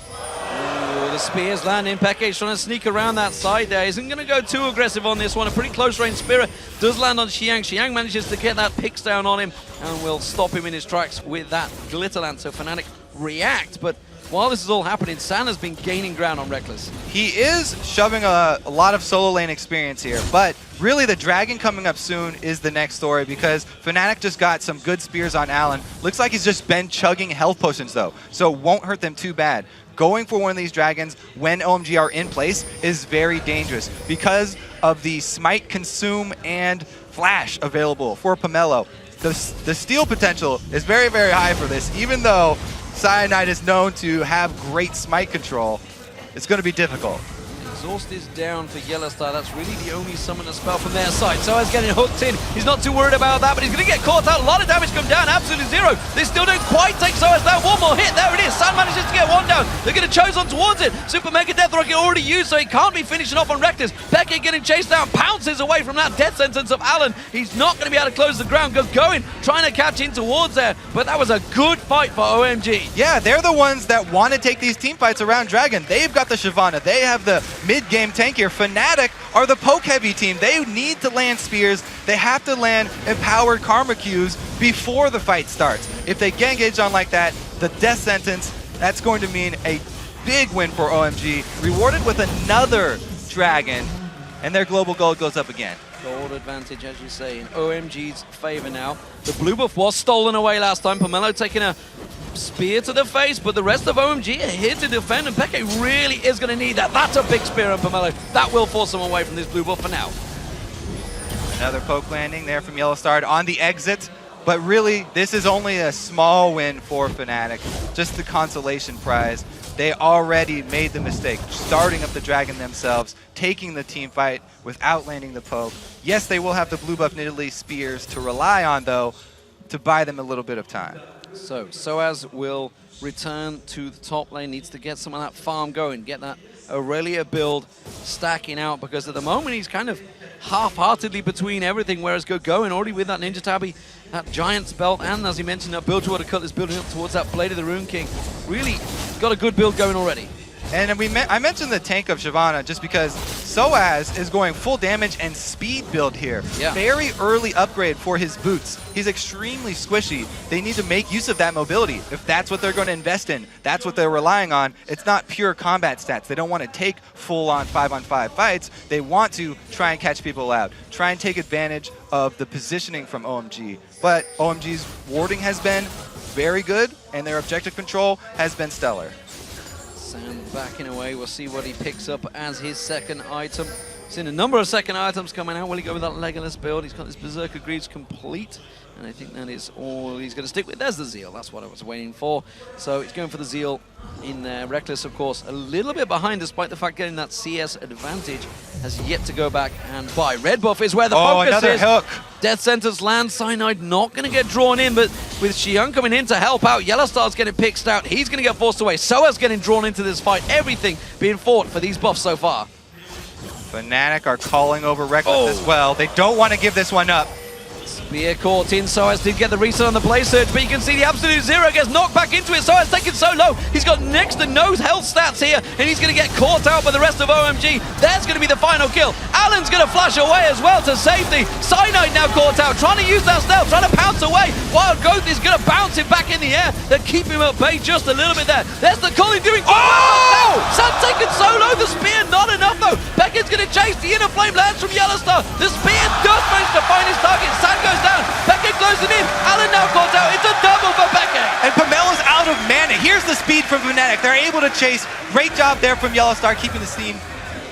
The spears landing. Peke's trying to sneak around that side there. Isn't going to go too aggressive on this one. A pretty close range spear does land on xiyang. xiyang manages to get that picks down on him and will stop him in his tracks with that glitter land. So Fnatic react, but while this is all happening, San has been gaining ground on Rekkles. He is shoving a lot of solo lane experience here, but really the dragon coming up soon is the next story, because Fnatic just got some good spears on Allen. Looks like he's just been chugging health potions though, so won't hurt them too bad. Going for one of these dragons when OMG are in place is very dangerous because of the smite, consume, and flash available for pomelo. The steal potential is very, very high for this, even though Cyanide is known to have great smite control. It's going to be difficult. Exhaust is down for YellOwStaR. That's really the only summoner spell from their side. sOAZ getting hooked in. He's not too worried about that, but he's going to get caught out. A lot of damage come down. Absolutely zero. They still don't quite take sOAZ down. One more hit. There it is. San manages to get one down. They're going to choose on towards it. Super Mega Death Rocket already used, so he can't be finishing off on Rekkles. Peke getting chased down. Pounces away from that death sentence of Allen. He's not going to be able to close the ground. Gogoing, trying to catch in towards there, but that was a good fight for OMG. Yeah, they're the ones that want to take these team fights around Dragon. They've got the Shyvana. They have the mid-game tank here. Fnatic are the poke-heavy team. They need to land spears. They have to land empowered karma Qs before the fight starts. If they get engaged on like that, the death sentence, that's going to mean a big win for OMG, rewarded with another dragon, and their global gold goes up again. Gold advantage, as you say, in OMG's favor now. The blue buff was stolen away last time. Pomelo taking a spear to the face, but the rest of OMG are here to defend, and Peke really is going to need that. That's a big spear on Pomelo. That will force him away from this blue buff for now. Another poke landing there from YellOwStaR on the exit, but really, this is only a small win for Fnatic. Just the consolation prize. They already made the mistake, starting up the dragon themselves, taking the team fight without landing the poke. Yes, they will have the blue buff Nidalee spears to rely on, though, to buy them a little bit of time. So, sOAZ will return to the top lane, needs to get some of that farm going, get that Irelia build stacking out, because at the moment he's kind of half-heartedly between everything, whereas Gogoing already with that Ninja Tabi, that Giant's Belt, and as he mentioned, that build toward a cut is building up towards that Blade of the Rune King. Really got a good build going already. And I mentioned the tank of Shyvana just because sOAZ is going full damage and speed build here. Yeah. Very early upgrade for his boots. He's extremely squishy. They need to make use of that mobility. If that's what they're going to invest in, that's what they're relying on. It's not pure combat stats. They don't want to take full-on 5-on-5 fights. They want to try and catch people out, try and take advantage of the positioning from OMG. But OMG's warding has been very good, and their objective control has been stellar. Sam backing away. We'll see what he picks up as his second item. Seen a number of second items coming out. Will he go with that Legolas build? He's got his Berserker Greaves complete. And I think that is all he's going to stick with. There's the Zeal. That's what I was waiting for. So he's going for the Zeal in there. Rekkles, of course, a little bit behind, despite the fact getting that CS advantage. Has yet to go back and buy. Red buff is where the focus another is. hook. Death Sentence land. Cyanide not going to get drawn in, but with xiyang coming in to help out, YellOwStaR's getting picked out. He's going to get forced away. sOAZ getting drawn into this fight. Everything being fought for these buffs so far. Fnatic are calling over Rekkles as well. They don't want to give this one up. Spear caught in. sOAZ did get the reset on the Blaze Surge, but you can see the absolute zero gets knocked back into it. sOAZ taken so low. He's got next to no health stats here, and he's going to get caught out by the rest of OMG. There's going to be the final kill. Allen's going to flash away as well to safety. Cyanide now caught out, trying to use that stealth, trying to pounce away. Wild Growth is going to bounce him back in the air. They keep him at bay just a little bit there. There's the Culling doing. Oh! Sam taken so low. The spear not enough though. Beckett's going to chase. The inner flame lands from YellOwStaR. The spear does manage to find his target. Sam goes down. Beckett closing in. Allen now caught out. It's a double for Beckett. And Pomelo's out of mana. Here's the speed from Fnatic. They're able to chase. Great job there from YellOwStaR, keeping the steam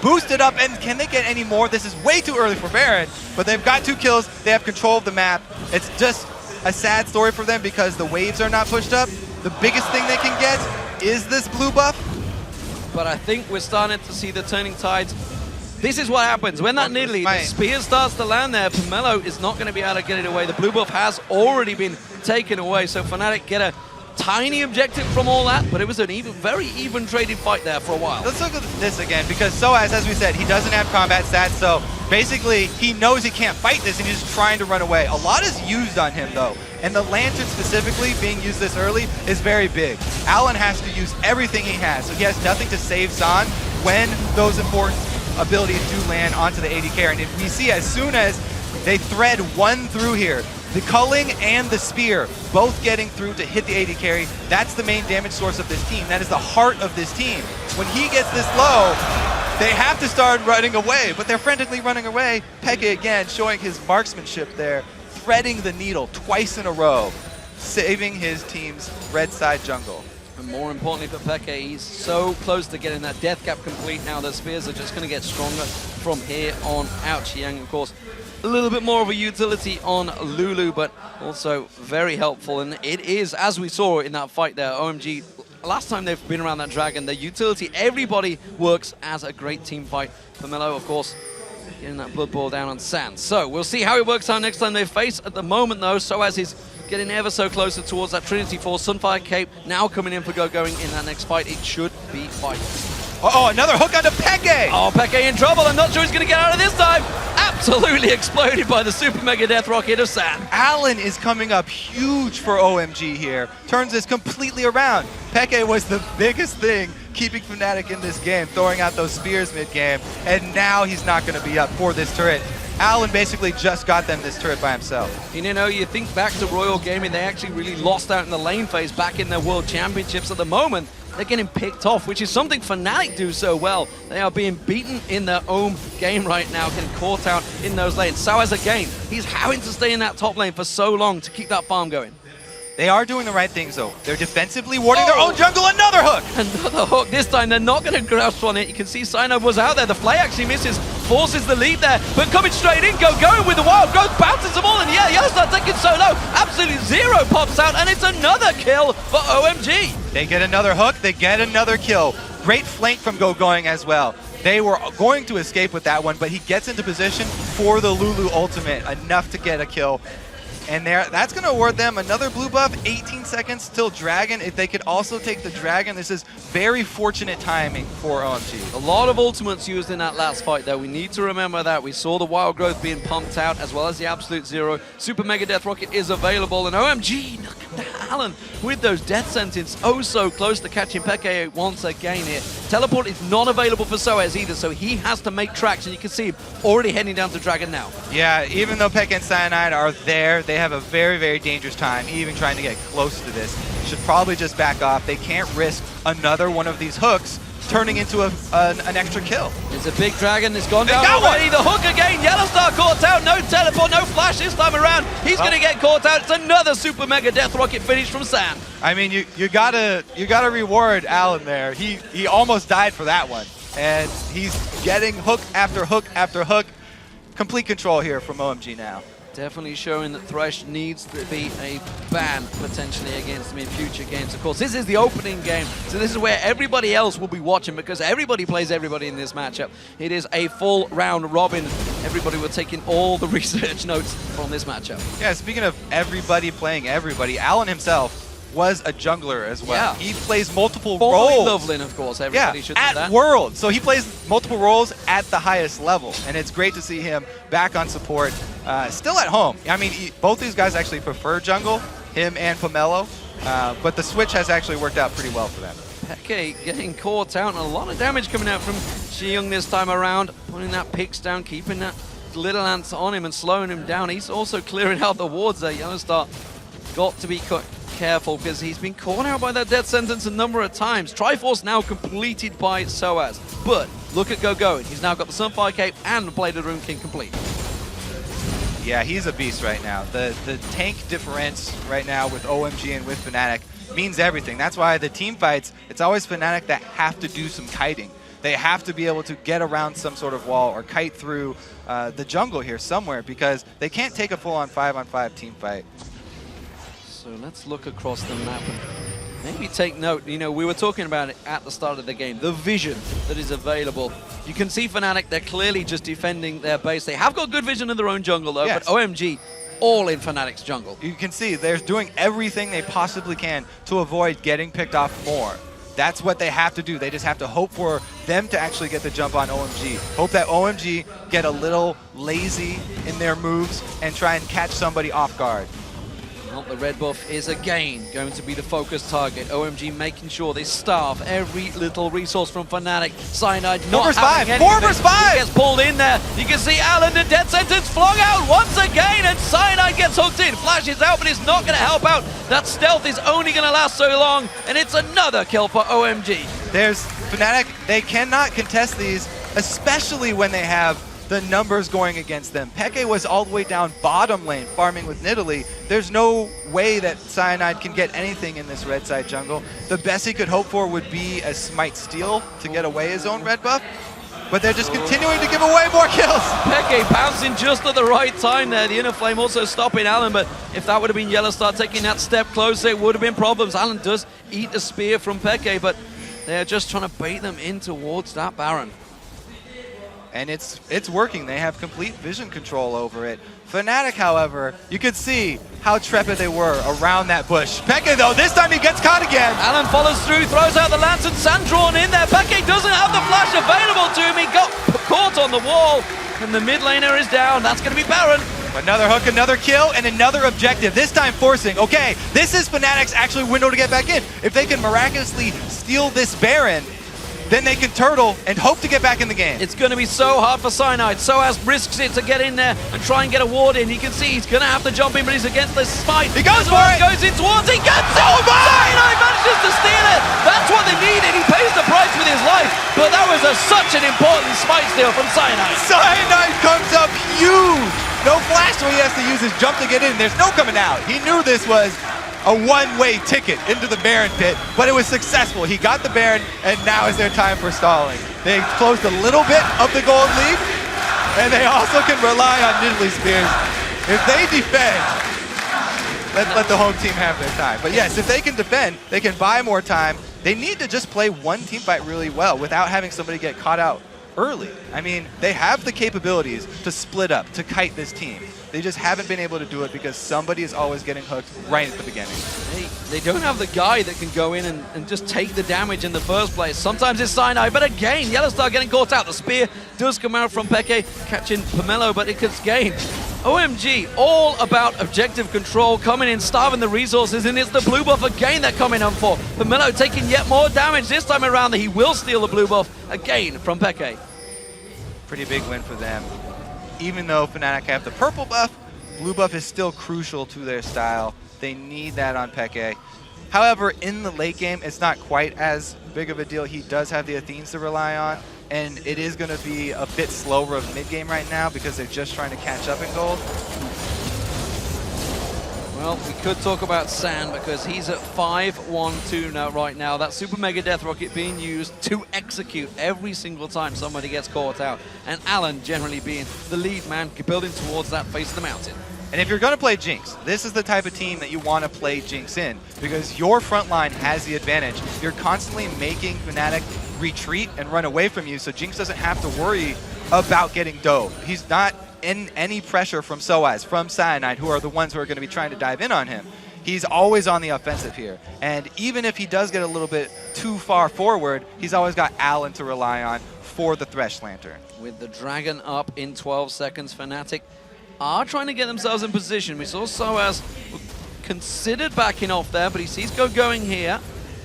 boosted up. And can they get any more? This is way too early for Baron, but they've got 2 kills. They have control of the map. It's just a sad story for them because the waves are not pushed up. The biggest thing they can get is this blue buff. But I think we're starting to see the turning tides. This is what happens when that Nidalee, the spear starts to land there. Pomelo is not going to be able to get it away. The blue buff has already been taken away, so Fnatic get a tiny objective from all that, but it was an very even traded fight there for a while. Let's look at this again, because sOAZ, as we said, he doesn't have combat stats, so basically he knows he can't fight this and he's just trying to run away. A lot is used on him though, and the Lantern specifically being used this early is very big. Allen has to use everything he has, so he has nothing to save Zahn when those important abilities do land onto the AD carry. And if we see as soon as they thread one through here, the culling and the spear both getting through to hit the AD carry, that's the main damage source of this team. That is the heart of this team. When he gets this low, they have to start running away, but they're frantically running away. Peke again showing his marksmanship there, threading the needle twice in a row, saving his team's red side jungle. And more importantly for Peke, he's so close to getting that death cap complete now. The spears are just going to get stronger from here on out. xiyang, of course, a little bit more of a utility on Lulu, but also very helpful. And it is, as we saw in that fight there, OMG, last time they've been around that dragon, the utility, everybody works as a great team fight. Pomelo, of course, getting that blood ball down on Sand. So we'll see how it works out next time they face. At the moment, though, sOAZ is getting ever so closer towards that Trinity Force. Sunfire Cape now coming in for Gogoing in that next fight. It should be fight. Uh-oh, another hook onto Peke! Oh, Peke in trouble. I'm not sure he's going to get out of this time. Absolutely exploded by the Super Mega Death Rocket of Sand. Allen is coming up huge for OMG here. Turns this completely around. Peke was the biggest thing keeping Fnatic in this game, throwing out those spears mid-game, and now he's not going to be up for this turret. Allen basically just got them this turret by himself. You know, you think back to Royal Gaming, they actually really lost out in the lane phase back in their World Championships. At the moment, they're getting picked off, which is something Fnatic do so well. They are being beaten in their own game right now, getting caught out in those lanes. sOAZ again, he's having to stay in that top lane for so long to keep that farm going. They are doing the right things, though. They're defensively warding their own jungle. Another hook! Another hook. This time, they're not going to grasp on it. You can see Cyanide was out there. The Flay actually misses, forces the lead there. But coming straight in, going with the Wild Growth, bounces them all. And yeah, YellOwStaR taking so low. Absolutely zero pops out, and it's another kill for OMG. They get another hook. They get another kill. Great flank from Gogoing as well. They were going to escape with that one, but he gets into position for the Lulu ultimate, enough to get a kill. And that's going to award them another blue buff, 18 seconds till Dragon. If they could also take the Dragon, this is very fortunate timing for OMG. A lot of ultimates used in that last fight, though. We need to remember that. We saw the Wild Growth being pumped out, as well as the Absolute Zero. Super Mega Death Rocket is available, and OMG, look at Allen with those Death Sentence. Oh, so close to catching Peke once again here. Teleport is not available for sOAZ either, so he has to make tracks, and you can see him already heading down to Dragon now. Yeah, even though Peke and Cyanide are there, they have a very, very dangerous time even trying to get close to this. Should probably just back off. They can't risk another one of these hooks turning into an extra kill. It's a big dragon. It's gone down already. The hook again. YellOwStaR caught out. No teleport, no flash this time around. He's going to get caught out. It's another super mega death rocket finish from Sam. I mean, you gotta reward Alan there. He almost died for that one, and he's getting hook after hook after hook. Complete control here from OMG now. Definitely showing that Thresh needs to be a ban potentially against him in future games. Of course, this is the opening game, so this is where everybody else will be watching because everybody plays everybody in this matchup. It is a full round robin. Everybody will take in all the research notes from this matchup. Yeah, speaking of everybody playing everybody, Alan himself was a jungler as well. Yeah. He plays multiple Formerly roles. Lovelin, of course. Everybody should know at that. Worlds. So he plays multiple roles at the highest level, and it's great to see him back on support, still at home. I mean, both these guys actually prefer jungle, him and Pomelo, but the switch has actually worked out pretty well for them. FLICKR getting caught out, and a lot of damage coming out from xiyang this time around, putting that picks down, keeping that little ants on him and slowing him down. He's also clearing out the wards there. YellOwStaR got to be careful because he's been caught out by that death sentence a number of times. Triforce now completed by sOAZ, but look at Gogoing. He's now got the Sunfire Cape and the Blade of the Rune King complete. Yeah, he's a beast right now. The tank difference right now with OMG and with Fnatic means everything. That's why the team fights, it's always Fnatic that have to do some kiting. They have to be able to get around some sort of wall or kite through the jungle here somewhere because they can't take a full-on 5-on-5 team fight. So let's look across the map and maybe take note. You know, we were talking about it at the start of the game, the vision that is available. You can see Fnatic, they're clearly just defending their base. They have got good vision in their own jungle though, yes. but OMG, all in Fnatic's jungle. You can see they're doing everything they possibly can to avoid getting picked off more. That's what they have to do. They just have to hope for them to actually get the jump on OMG. Hope that OMG get a little lazy in their moves and try and catch somebody off guard. Well, the red buff is again going to be the focus target. OMG making sure they starve every little resource from Fnatic. Cyanide not having anything. 4 versus 5! He gets pulled in there. You can see Alan, the death sentence flung out once again, and Cyanide gets hooked in. Flashes out, but it's not going to help out. That stealth is only going to last so long, and it's another kill for OMG. There's Fnatic, they cannot contest these, especially when they have the numbers going against them. FLICKR was all the way down bottom lane farming with Nidalee. There's no way that Cyanide can get anything in this red side jungle. The best he could hope for would be a Smite Steal to get away his own red buff, but they're just continuing to give away more kills. FLICKR bouncing just at the right time there. The Inner Flame also stopping Alan, but if that would have been YellOwStaR taking that step closer, it would have been problems. Alan does eat a spear from FLICKR, but they're just trying to bait them in towards that Baron. And it's working. They have complete vision control over it. Fnatic, however, you could see how trepid they were around that bush. FLICKR, though, this time he gets caught again. Alan follows through, throws out the lance, and sand drawn in there. FLICKR doesn't have the flash available to him. He got caught on the wall, and the mid laner is down. That's going to be Baron. Another hook, another kill, and another objective. This time forcing. Okay, this is Fnatic's actually window to get back in. If they can miraculously steal this Baron, then they can turtle and hope to get back in the game. It's going to be so hard for Cyanide. sOAZ risks it to get in there and try and get a ward in. You can see he's going to have to jump in, but he's against the smite. He goes for it! Goes in towards it, gets it! Oh my! Cyanide manages to steal it! That's what they needed. He pays the price with his life, but that was such an important smite steal from Cyanide. Cyanide comes up huge! No flash, so he has to use his jump to get in. There's no coming out. He knew this was a one-way ticket into the Baron pit, but it was successful. He got the Baron, and now is their time for stalling. They closed a little bit of the gold lead, and they also can rely on Nidalee Spears. If they defend, let the home team have their time. But yes, if they can defend, they can buy more time. They need to just play one team fight really well without having somebody get caught out early. I mean, they have the capabilities to split up, to kite this team. They just haven't been able to do it because somebody is always getting hooked right at the beginning. They don't have the guy that can go in and just take the damage in the first place. Sometimes it's Cyanide, but again, YellOwStaR getting caught out. The spear does come out from FLICKR, catching Pomelo, but it gets gained. OMG, all about objective control, coming in, starving the resources, and it's the blue buff again they're coming on for. Pomelo taking yet more damage this time around. He will steal the blue buff again from FLICKR. Pretty big win for them. Even though Fnatic have the purple buff, blue buff is still crucial to their style. They need that on FLICKR. However, in the late game, it's not quite as big of a deal. He does have the Athenes to rely on, and it is going to be a bit slower of mid-game right now because they're just trying to catch up in gold. Well, we could talk about San because he's at 5-1-2 now, right now. That Super Mega Death Rocket being used to execute every single time somebody gets caught out. And Alan generally being the lead man, building towards that face of the mountain. And if you're going to play Jinx, this is the type of team that you want to play Jinx in because your front line has the advantage. You're constantly making Fnatic retreat and run away from you, so Jinx doesn't have to worry about getting dove. He's not in any pressure from sOAZ, from Cyanide, who are the ones who are going to be trying to dive in on him. He's always on the offensive here. And even if he does get a little bit too far forward, he's always got Alan to rely on for the Thresh Lantern. With the Dragon up in 12 seconds, Fnatic are trying to get themselves in position. We saw sOAZ considered backing off there, but he sees Gogoing here.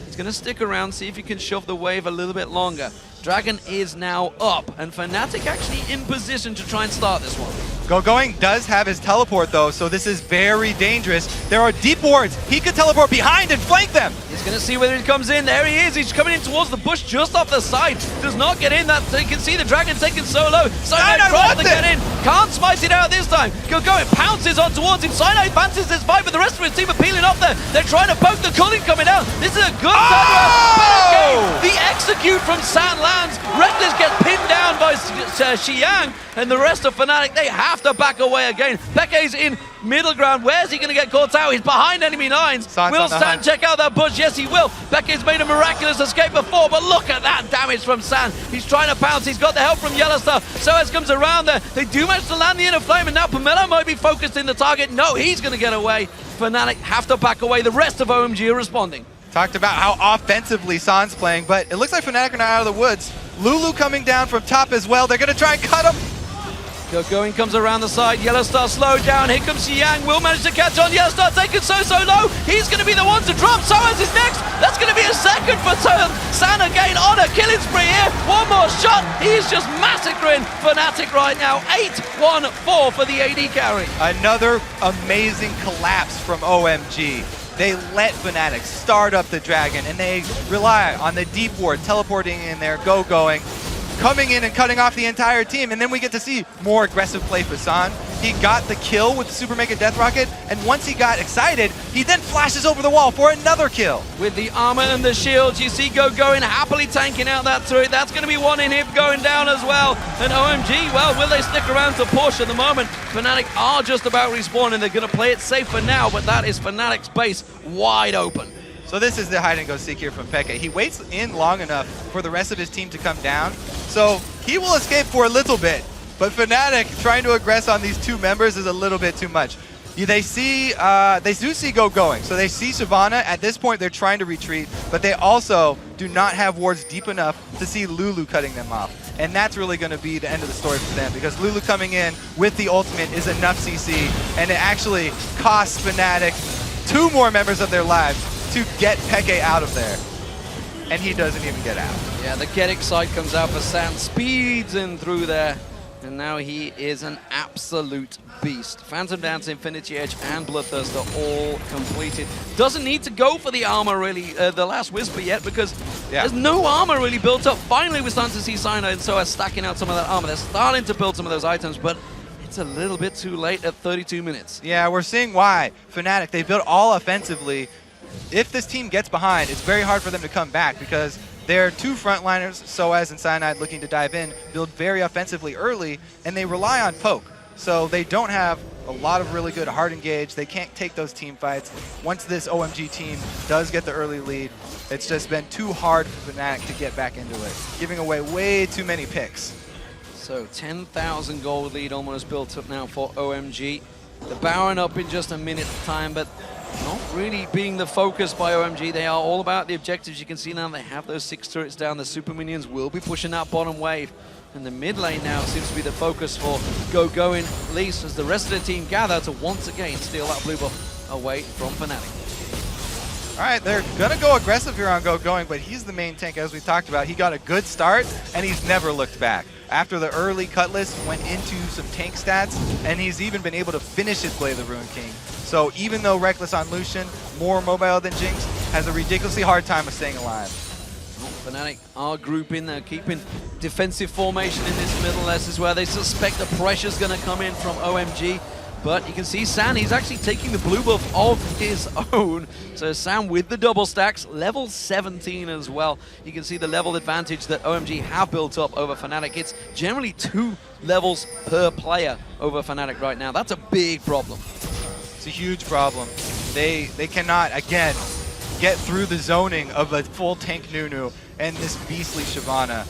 He's going to stick around, see if he can shove the wave a little bit longer. Dragon is now up, and Fnatic actually in position to try and start this one. Gogoing does have his teleport though, so this is very dangerous. There are deep wards. He could teleport behind and flank them. He's going to see whether he comes in. There he is. He's coming in towards the bush just off the side. Does not get in. That you can see the Dragon taken solo. Cyanide tries to get in. Can't smite it out this time. Gogoing pounces on towards him. Cyanide advances this fight, but the rest of his team are peeling off there. They're trying to poke the Culling coming out. This is a good time. The execute from San lands. Rekkles gets pinned down by Xiyang, and the rest of Fnatic, they have to back away again. Peke's in middle ground. Where's he going to get caught out? He's behind enemy lines. Will San check out that bush? Yes, he will. Peke's made a miraculous escape before, but look at that damage from San. He's trying to pounce. He's got the help from YellOwStaR. sOAZ comes around there. They do manage to land the inner flame, and now pomelo might be focused in the target. No, he's going to get away. Fnatic have to back away. The rest of OMG are responding. Talked about how offensively San's playing, but it looks like Fnatic are not out of the woods. Lulu coming down from top as well. They're going to try and cut him. Gogoing comes around the side. YellOwStaR slowed down. Here comes xiyang. Will manage to catch on. YellOwStaR taken so low. He's going to be the one to drop. sOAZ is next. That's going to be a second for San again on a killing spree here. One more shot. He's just massacring Fnatic right now. 8-1-4 for the AD carry. Another amazing collapse from OMG. They let Fnatic start up the Dragon, and they rely on the deep ward teleporting in there, Gogoing, coming in and cutting off the entire team, and then we get to see more aggressive play for San. He got the kill with the Super Mega Death Rocket, and once he got excited, he then flashes over the wall for another kill. With the armor and the shields, you see Gogoing happily tanking out that turret. That's going to be one inhib going down as well. And OMG, well, will they stick around to push at the moment? Fnatic are just about respawning. They're going to play it safe for now, but that is Fnatic's base wide open. So this is the hide and go seek here from Peke. He waits in long enough for the rest of his team to come down, so he will escape for a little bit. But Fnatic trying to aggress on these two members is a little bit too much. They do see Gogoing, so they see Shyvana. At this point, they're trying to retreat, but they also do not have wards deep enough to see Lulu cutting them off. And that's really going to be the end of the story for them, because Lulu coming in with the ultimate is enough CC, and it actually costs Fnatic 2 more members of their lives to get Peke out of there. And he doesn't even get out. Yeah, the get excite comes out for San, speeds in through there. And now he is an absolute beast. Phantom Dance, Infinity Edge, and Bloodthirst are all completed. Doesn't need to go for the armor really, the last Whisper yet, because there's no armor really built up. Finally, we're starting to see Cyanide and sOAZ stacking out some of that armor. They're starting to build some of those items, but it's a little bit too late at 32 minutes. Yeah, we're seeing why. Fnatic, they built all offensively. If this team gets behind, it's very hard for them to come back, because their 2 frontliners, sOAZ and Cyanide, looking to dive in, build very offensively early, and they rely on poke. So they don't have a lot of really good hard engage. They can't take those team fights. Once this OMG team does get the early lead, it's just been too hard for Fnatic to get back into it, giving away way too many picks. So 10,000 gold lead almost built up now for OMG. The Baron up in just a minute time, but not really being the focus by OMG. They are all about the objectives. You can see now they have those 6 turrets down. The super minions will be pushing that bottom wave. And the mid lane now seems to be the focus for Gogoing, at least as the rest of the team gather to once again steal that blue buff away from Fnatic. All right, they're going to go aggressive here on Gogoing, but he's the main tank, as we talked about. He got a good start, and he's never looked back. After the early Cutlass went into some tank stats, and he's even been able to finish his Blade of the Ruined King. So even though Rekkles on Lucian, more mobile than Jinx, has a ridiculously hard time of staying alive. Fnatic are grouping, they're keeping defensive formation in this middle. This is where they suspect the pressure's going to come in from OMG. But you can see San, he's actually taking the blue buff of his own. So San with the double stacks, level 17 as well. You can see the level advantage that OMG have built up over Fnatic. It's generally 2 levels per player over Fnatic right now. That's a big problem. It's a huge problem. They cannot, again, get through the zoning of a full tank Nunu and this beastly Shyvana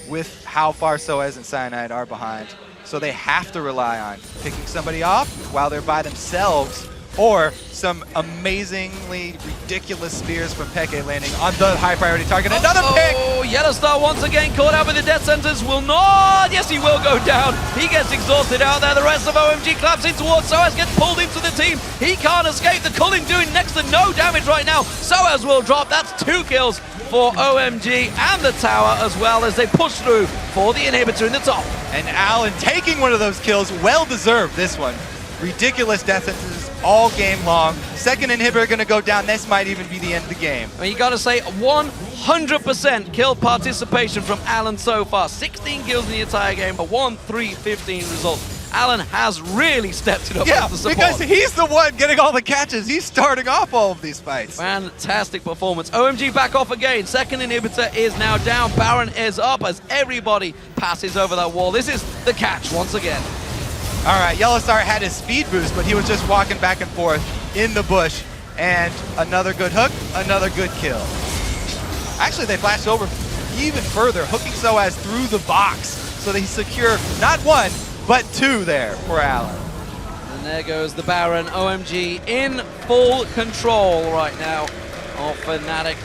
with how far sOAZ and Cyanide are behind. So they have to rely on picking somebody off while they're by themselves, or some amazingly ridiculous spears from Peke landing on the high priority target. Another pick! Oh, YellOwStaR once again caught out with the death sentence. Will not. Yes, he will go down. He gets exhausted out there. The rest of OMG collapsing towards sOAZ, gets pulled into the team. He can't escape. The culling doing next to no damage right now. sOAZ will drop. That's 2 kills for OMG and the tower, as well as they push through for the inhibitor in the top. And Allen taking one of those kills, well deserved this one. Ridiculous death sentences all game long. Second inhibitor gonna go down. This might even be the end of the game. I mean, you gotta say 100% kill participation from Allen so far. 16 kills in the entire game, a 1-3-15 result. Allen has really stepped it up as the support. Because he's the one getting all the catches. He's starting off all of these fights. Fantastic performance. OMG back off again. Second inhibitor is now down. Baron is up as everybody passes over that wall. This is the catch once again. All right, YellOwStaR had his speed boost, but he was just walking back and forth in the bush. And another good hook, another good kill. Actually, they flashed over even further, hooking sOAZ through the box so they secure not 1, but 2 there for Allen. And there goes the Baron. OMG in full control right now of Fnatic.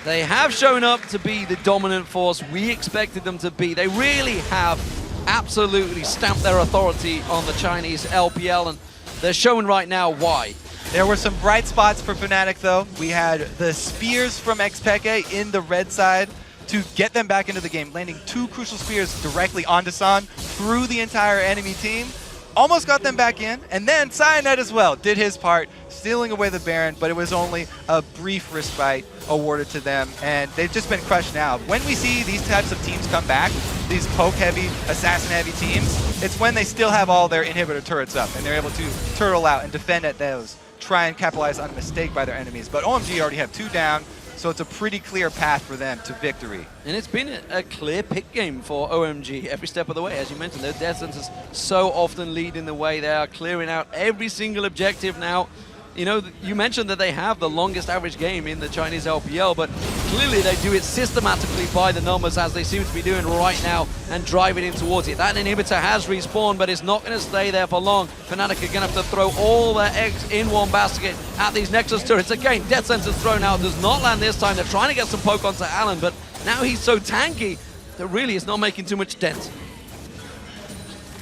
They have shown up to be the dominant force we expected them to be. They really have absolutely stamped their authority on the Chinese LPL, and they're showing right now why. There were some bright spots for Fnatic, though. We had the spears from xPeke in the red side to get them back into the game, landing 2 crucial spears directly onto San through the entire enemy team. Almost got them back in, and then Cyanide as well did his part, stealing away the Baron, but it was only a brief respite awarded to them, and they've just been crushed now. When we see these types of teams come back, these poke-heavy, assassin-heavy teams, it's when they still have all their inhibitor turrets up, and they're able to turtle out and defend at those, try and capitalize on a mistake by their enemies. But OMG already have 2 down, so it's a pretty clear path for them to victory. And it's been a clear pick game for OMG every step of the way. As you mentioned, their death sentences so often lead in the way. They are clearing out every single objective now. You know, you mentioned that they have the longest average game in the Chinese LPL, but clearly they do it systematically by the numbers, as they seem to be doing right now, and driving in towards it. That inhibitor has respawned, but it's not going to stay there for long. Fnatic are going to have to throw all their eggs in one basket at these Nexus turrets. Again, death sentence thrown out, does not land this time. They're trying to get some poke onto Allen, but now he's so tanky that really is not making too much dent.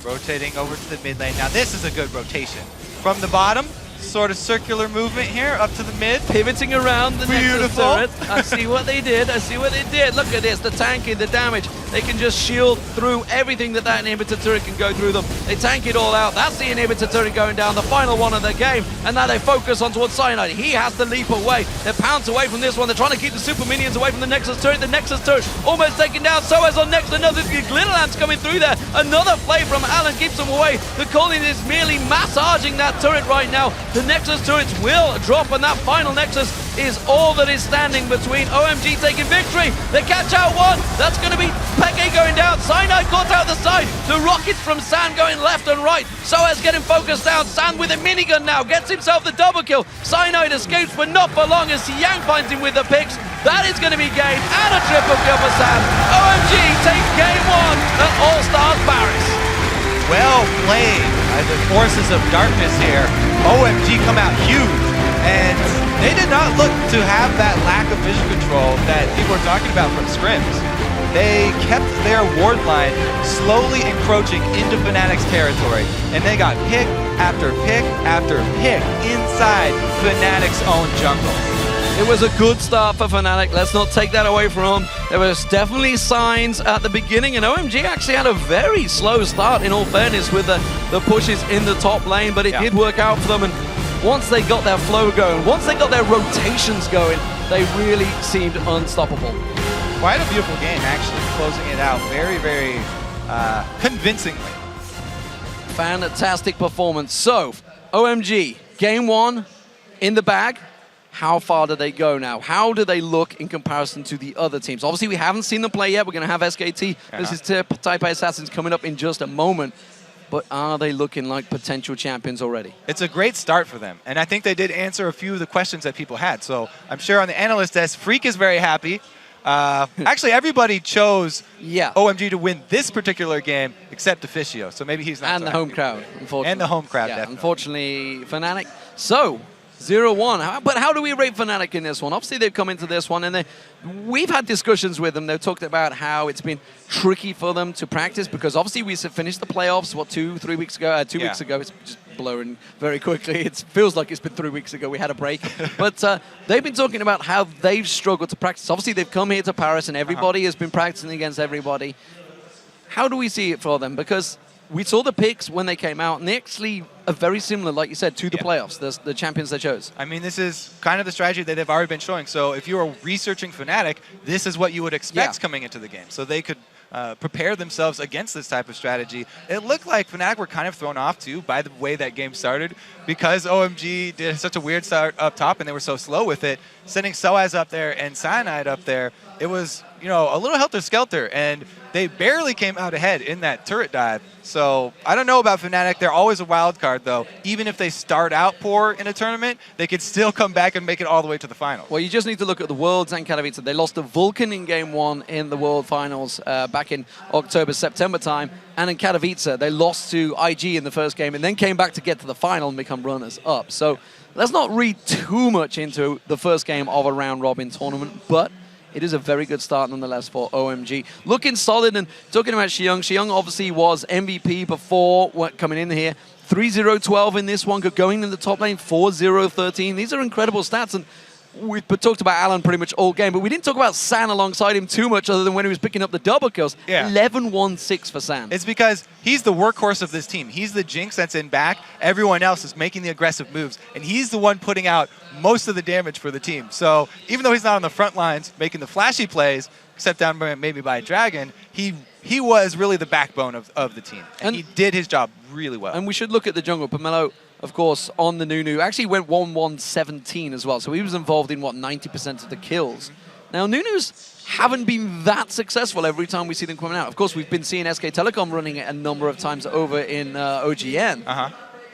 Rotating over to the mid lane. Now this is a good rotation. From the bottom, sort of circular movement here up to the mid. Pivoting around the Nexus turret. I see what they did. I see what they did. Look at this. The tanking, the damage. They can just shield through everything that inhibitor turret can go through them. They tank it all out. That's the inhibitor turret going down. The final one of the game. And now they focus on towards Cyanide. He has to leap away. They're pounced away from this one. They're trying to keep the super minions away from the Nexus turret. The Nexus turret almost taken down. sOAZ on next. Another Glitterlands coming through there. Another play from Allen keeps him away. The Colin is merely massaging that turret right now. The Nexus turrets will drop, and that final Nexus is all that is standing between OMG taking victory. They catch out 1. That's going to be Peke going down. Cyanide caught out the side. The rockets from San going left and right. sOAZ getting focused down. San with a minigun now gets himself the double kill. Cyanide escapes, but not for long, as xiyang finds him with the picks. That is going to be game and a triple kill for San. OMG takes game 1 at All-Stars Paris. Well played by the forces of darkness here. OMG come out huge, and they did not look to have that lack of vision control that people are talking about from scrims. They kept their ward line slowly encroaching into Fnatic's territory, and they got pick after pick after pick inside Fnatic's own jungle. It was a good start for Fnatic. Let's not take that away from them. There was definitely signs at the beginning, and OMG actually had a very slow start, in all fairness, with the pushes in the top lane, but it did work out for them. And once they got their flow going, once they got their rotations going, they really seemed unstoppable. Quite a beautiful game, actually, closing it out very, very convincingly. Fantastic performance. So, OMG, game one in the bag. How far do they go now? How do they look in comparison to the other teams? Obviously, we haven't seen them play yet. We're going to have SKT versus Taipei Assassins coming up in just a moment. But are they looking like potential champions already? It's a great start for them. And I think they did answer a few of the questions that people had. So I'm sure on the analyst desk, Freak is very happy. Actually, everybody chose OMG to win this particular game except Officio. So maybe he's not And the home crowd, unfortunately. And the home crowd, yeah, definitely. Unfortunately, Fnatic. So, 0-1. But how do we rate Fnatic in this one? Obviously, they've come into this one, and we've had discussions with them. They've talked about how it's been tricky for them to practice because obviously we finished the playoffs, what, 2-3 weeks ago? 2 weeks ago. It's just blowing very quickly. It feels like it's been 3 weeks ago. We had a break. But they've been talking about how they've struggled to practice. Obviously, they've come here to Paris, and everybody has been practicing against everybody. How do we see it for them? Because we saw the picks when they came out, and they actually are very similar, like you said, to the playoffs, the champions they chose. I mean, this is kind of the strategy that they've already been showing. So if you are researching Fnatic, this is what you would expect coming into the game. So they could prepare themselves against this type of strategy. It looked like Fnatic were kind of thrown off, too, by the way that game started, because OMG did such a weird start up top, and they were so slow with it. Sending sOAZ up there and Cyanide up there, it was, you know, a little helter-skelter, and they barely came out ahead in that turret dive. So I don't know about Fnatic. They're always a wild card, though. Even if they start out poor in a tournament, they could still come back and make it all the way to the final. Well, you just need to look at the Worlds and Katowice. They lost to Vulcan in Game 1 in the World Finals back in October, September time. And in Katowice, they lost to IG in the first game and then came back to get to the final and become runners-up. So let's not read too much into the first game of a round-robin tournament, but it is a very good start nonetheless for OMG. Looking solid, and talking about Xiyang, Xiyang obviously was MVP before coming in here. 3-0-12 in this one, going in the top lane, 4-0-13. These are incredible stats, and we've talked about Alan pretty much all game, but we didn't talk about San alongside him too much other than when he was picking up the double kills. 11-1-6 for San. It's because he's the workhorse of this team. He's the Jinx that's in back. Everyone else is making the aggressive moves, and he's the one putting out most of the damage for the team. So even though he's not on the front lines making the flashy plays, except down maybe by a Dragon, he was really the backbone of the team. And he did his job really well. And we should look at the jungle. Pomelo, of course, on the Nunu, actually went 1-1-17 as well. So he was involved in, what, 90% of the kills. Now, Nunus haven't been that successful every time we see them coming out. Of course, we've been seeing SK Telecom running it a number of times over in OGN.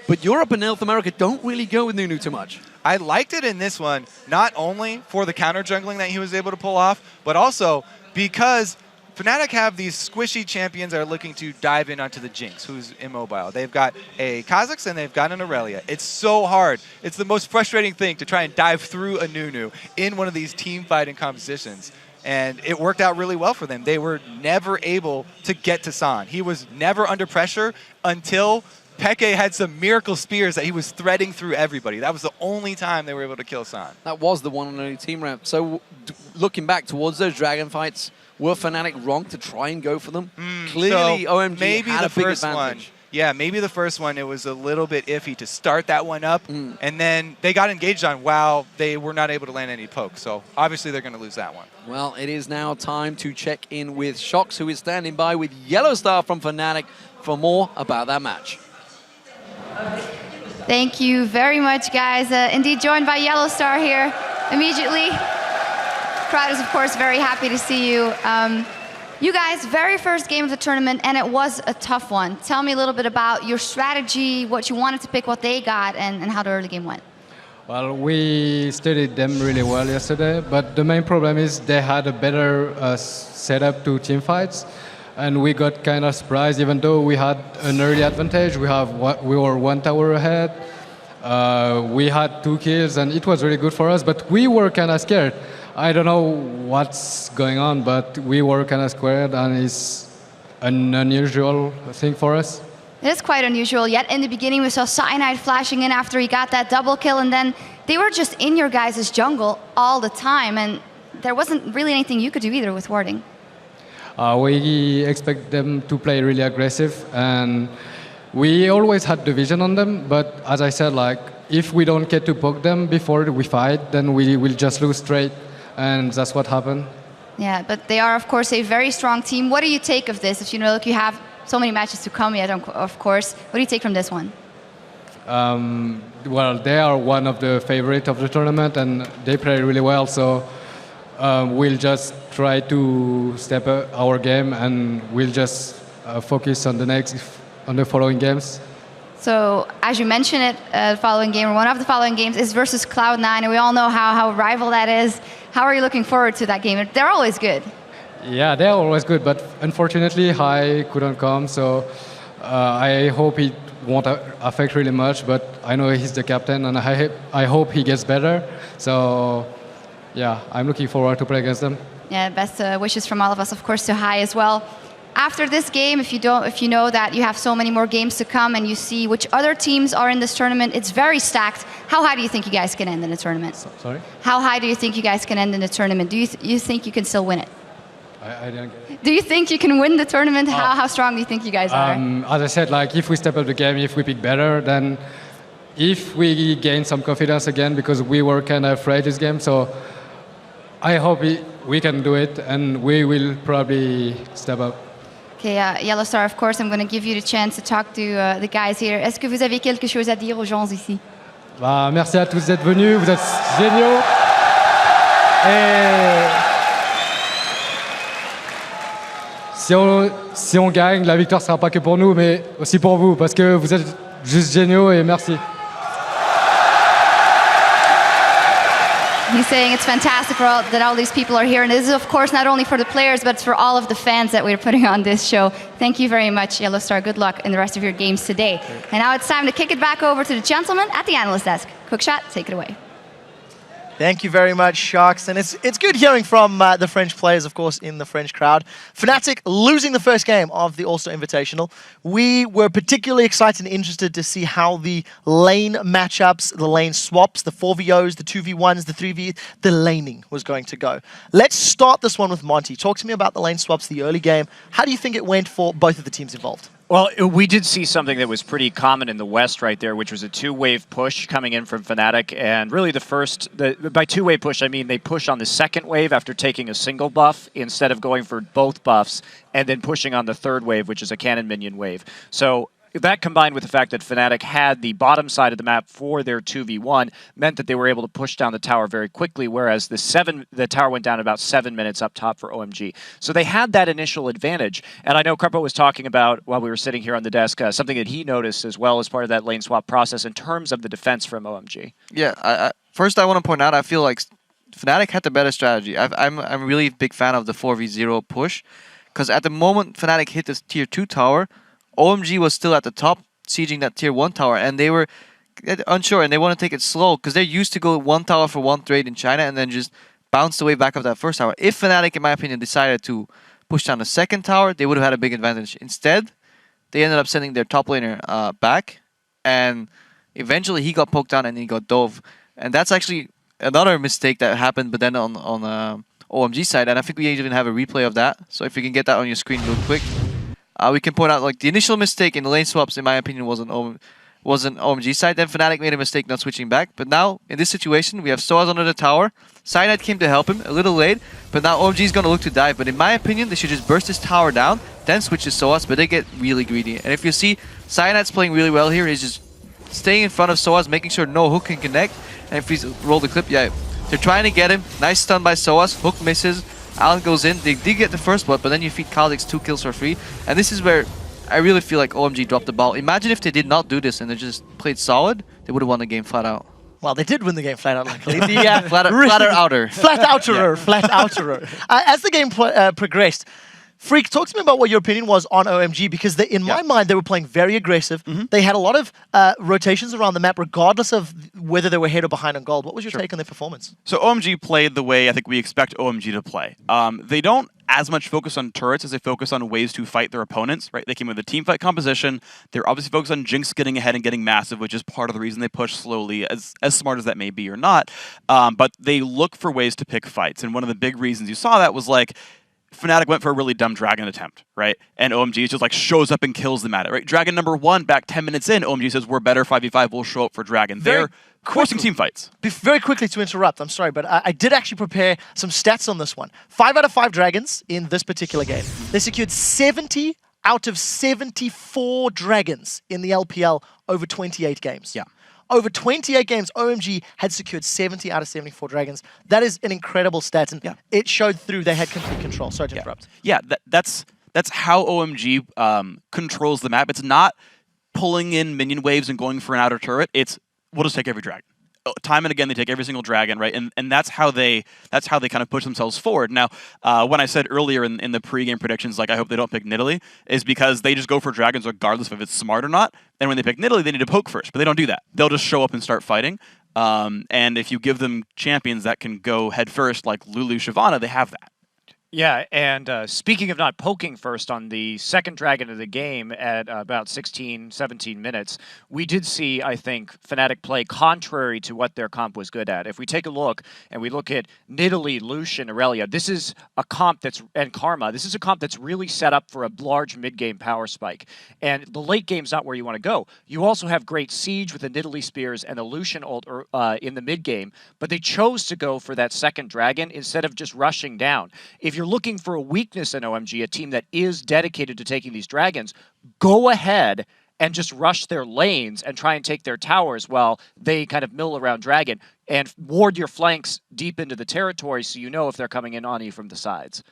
But Europe and North America don't really go with Nunu too much. I liked it in this one, not only for the counter jungling that he was able to pull off, but also because Fnatic have these squishy champions that are looking to dive in onto the Jinx, who's immobile. They've got a Kha'Zix and they've got an Irelia. It's so hard. It's the most frustrating thing to try and dive through a Nunu in one of these team fighting competitions. And it worked out really well for them. They were never able to get to San. He was never under pressure until Peke had some miracle spears that he was threading through everybody. That was the only time they were able to kill San. That was the one and only team ramp. So looking back towards those Dragon fights, were Fnatic wrong to try and go for them? Clearly, so OMG maybe had the a big first advantage. one. Yeah, maybe the first one, it was a little bit iffy to start that one up. And then they got engaged on while they were not able to land any pokes. So obviously they're going to lose that one. Well, it is now time to check in with Shox, who is standing by with YellOwStaR from Fnatic for more about that match. Thank you very much, guys. Indeed, joined by YellOwStaR here immediately. Crowd is, of course, very happy to see you. You guys, very first game of the tournament, and it was a tough one. Tell me a little bit about your strategy, what you wanted to pick, what they got, and how the early game went. Well, we studied them really well yesterday, but the main problem is they had a better setup to team fights, and we got kind of surprised. Even though we had an early advantage, we were one tower ahead. We had 2 kills, and it was really good for us, but we were kind of scared. I don't know what's going on, but we were kind of scared, and it's an unusual thing for us. It is quite unusual, yet in the beginning we saw Cyanide flashing in after he got that double kill, and then they were just in your guys' jungle all the time, and there wasn't really anything you could do either with warding. We expect them to play really aggressive, and we always had the vision on them, but as I said, like, if we don't get to poke them before we fight, then we will just lose straight, and that's what happened. Yeah, but they are, of course, a very strong team. What do you take of this? If you know, look, you have so many matches to come yet, of course. What do you take from this one? Well, they are one of the favorites of the tournament, and they play really well. So we'll just try to step up our game, and we'll just focus on the following games. So, as you mentioned it, the following game, or one of the following games, is versus Cloud9, and we all know how rival that is. How are you looking forward to that game? They're always good. Yeah, they're always good, but unfortunately, Hai couldn't come, so I hope it won't affect really much, but I know he's the captain, and I hope he gets better. So, yeah, I'm looking forward to play against them. Yeah, best wishes from all of us, of course, to Hai as well. After this game, if you know that you have so many more games to come and you see which other teams are in this tournament, it's very stacked. How high do you think you guys can end in the tournament? Sorry? How high do you think you guys can end in the tournament? Do you think you can still win it? I didn't get it. Do you think you can win the tournament? How strong do you think you guys are? As I said, like if we step up the game, if we pick better, then if we gain some confidence again, because we were kind of afraid this game, so I hope we can do it, and we will probably step up. Okay, YellOwStaR, of course, I'm going to give you the chance to talk to the guys here. Est-ce que vous avez quelque chose à dire aux gens ici? Merci à tous d'être venus, vous êtes géniaux. Et si on gagne, la victoire ne sera pas que pour nous, mais aussi pour vous, parce que vous êtes juste géniaux et merci. He's saying it's fantastic that all these people are here. And this is, of course, not only for the players, but it's for all of the fans that we're putting on this show. Thank you very much, YellOwStaR. Good luck in the rest of your games today. And now it's time to kick it back over to the gentleman at the analyst desk. Quickshot, take it away. Thank you very much, Sharks. And it's good hearing from the French players, of course, in the French crowd. Fnatic losing the first game of the All-Star Invitational. We were particularly excited and interested to see how the lane matchups, the lane swaps, the 4v0s, the 2v1s, the 3v, the laning was going to go. Let's start this one with Monty. Talk to me about the lane swaps, the early game. How do you think it went for both of the teams involved? Well, we did see something that was pretty common in the West right there, which was a two-wave push coming in from Fnatic. And really by two-wave push, I mean they push on the second wave after taking a single buff instead of going for both buffs and then pushing on the third wave, which is a cannon minion wave. So that combined with the fact that Fnatic had the bottom side of the map for their 2v1 meant that they were able to push down the tower very quickly, whereas the tower went down about 7 minutes up top for OMG. So they had that initial advantage. And I know Karpo was talking about, while we were sitting here on the desk, something that he noticed as well as part of that lane swap process in terms of the defense from OMG. Yeah, first I want to point out, I feel like Fnatic had the better strategy. I'm a really big fan of the 4v0 push, because at the moment Fnatic hit this tier 2 tower, OMG was still at the top, sieging that tier 1 tower, and they were unsure, and they want to take it slow, because they're used to go 1 tower for 1 trade in China, and then just bounce the way back up that first tower. If Fnatic, in my opinion, decided to push down the second tower, they would have had a big advantage. Instead, they ended up sending their top laner back, and eventually he got poked down and he got dove. And that's actually another mistake that happened, but then on OMG side, and I think we even have a replay of that, so if you can get that on your screen real quick. We can point out, like, the initial mistake in the lane swaps, in my opinion, was an OMG side. Then Fnatic made a mistake not switching back. But now, in this situation, we have sOAZ under the tower. Cyanide came to help him, a little late. But now OMG is going to look to dive. But in my opinion, they should just burst this tower down, then switch to sOAZ. But they get really greedy. And if you see, Cyanide's playing really well here. He's just staying in front of sOAZ, making sure no hook can connect. And if we roll the clip, yeah, they're trying to get him. Nice stun by sOAZ. Hook misses. Alan goes in, they did get the first blood, but then you feed Kha'Zix 2 kills for free. And this is where I really feel like OMG dropped the ball. Imagine if they did not do this and they just played solid, they would have won the game flat out. Well, they did win the game flat out, luckily. Flatter outer. Flat outerer, flat outerer. As the game progressed, Freak, talk to me about what your opinion was on OMG, because in my mind, they were playing very aggressive. They had a lot of rotations around the map, regardless of whether they were ahead or behind on gold. What was your take on their performance? So OMG played the way I think we expect OMG to play. They don't as much focus on turrets as they focus on ways to fight their opponents, right? They came with a team fight composition. They're obviously focused on Jinx getting ahead and getting massive, which is part of the reason they push slowly, as smart as that may be or not. But they look for ways to pick fights. And one of the big reasons you saw that was like, Fnatic went for a really dumb dragon attempt, right? And OMG just like shows up and kills them at it, right? Dragon number 1 back 10 minutes in, OMG says, we're better 5v5, we'll show up for dragon. They're forcing team fights. Very quickly to interrupt, I'm sorry, but I did actually prepare some stats on this one. 5 out of 5 dragons in this particular game. They secured 70 out of 74 dragons in the LPL over 28 games. Yeah. Over 28 games, OMG had secured 70 out of 74 dragons. That is an incredible stat, and it showed through they had complete control. Sorry to interrupt. Yeah, that's how OMG controls the map. It's not pulling in minion waves and going for an outer turret. It's we'll just take every dragon. Time and again, they take every single dragon, right? And that's how they kind of push themselves forward. Now, when I said earlier in the pre-game predictions, like I hope they don't pick Nidalee, is because they just go for dragons regardless of if it's smart or not. And when they pick Nidalee, they need to poke first, but they don't do that. They'll just show up and start fighting. And if you give them champions that can go head first, like Lulu, Shyvana, they have that. Yeah, and speaking of not poking first on the second dragon of the game at about 16, 17 minutes, we did see, I think, Fnatic play contrary to what their comp was good at. If we take a look, and we look at Nidalee, Lucian, Irelia, this is a comp and Karma, this is a comp that's really set up for a large mid-game power spike. And the late game's not where you want to go. You also have great siege with the Nidalee spears and the Lucian ult in the mid-game, but they chose to go for that second dragon instead of just rushing down. If you're looking for a weakness in OMG, a team that is dedicated to taking these dragons, go ahead and just rush their lanes and try and take their towers while they kind of mill around dragon and ward your flanks deep into the territory so you know if they're coming in on you from the sides.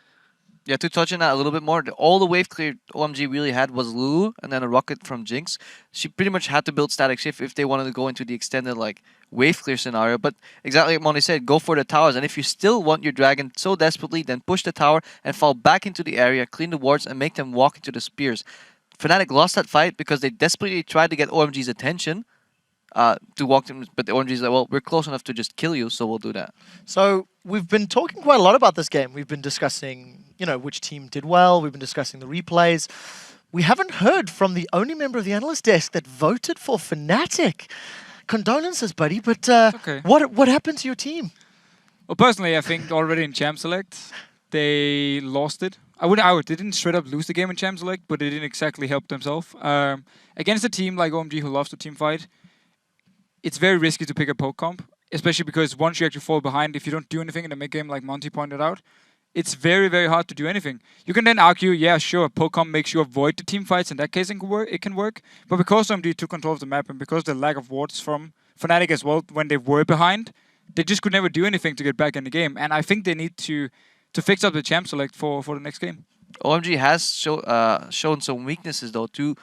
Yeah, to touch on that a little bit more, all the wave clear OMG really had was Lulu and then a rocket from Jinx. She pretty much had to build static shift if they wanted to go into the extended like wave clear scenario. But exactly like Monty said, go for the towers. And if you still want your dragon so desperately, then push the tower and fall back into the area, clean the wards, and make them walk into the spears. Fnatic lost that fight because they desperately tried to get OMG's attention to walk them, but the OMG's like, well, we're close enough to just kill you, so we'll do that. So we've been talking quite a lot about this game. We've been discussing, which team did well. We've been discussing the replays. We haven't heard from the only member of the analyst desk that voted for Fnatic. Condolences, buddy, but okay. What happened to your team? Well, personally, I think already in Champ Select, they lost it. They didn't straight up lose the game in Champ Select, but they didn't exactly help themselves. Against a team like OMG who loves to team fight, it's very risky to pick a poke comp, especially because once you actually fall behind, if you don't do anything in the mid game, like Monty pointed out, it's very, very hard to do anything. You can then argue, yeah, sure, poke comp makes you avoid the team fights. In that case, it can work. But because OMG took control of the map and because the lack of wards from Fnatic as well, when they were behind, they just could never do anything to get back in the game. And I think they need to fix up the Champ Select for the next game. OMG has shown some weaknesses, though, too.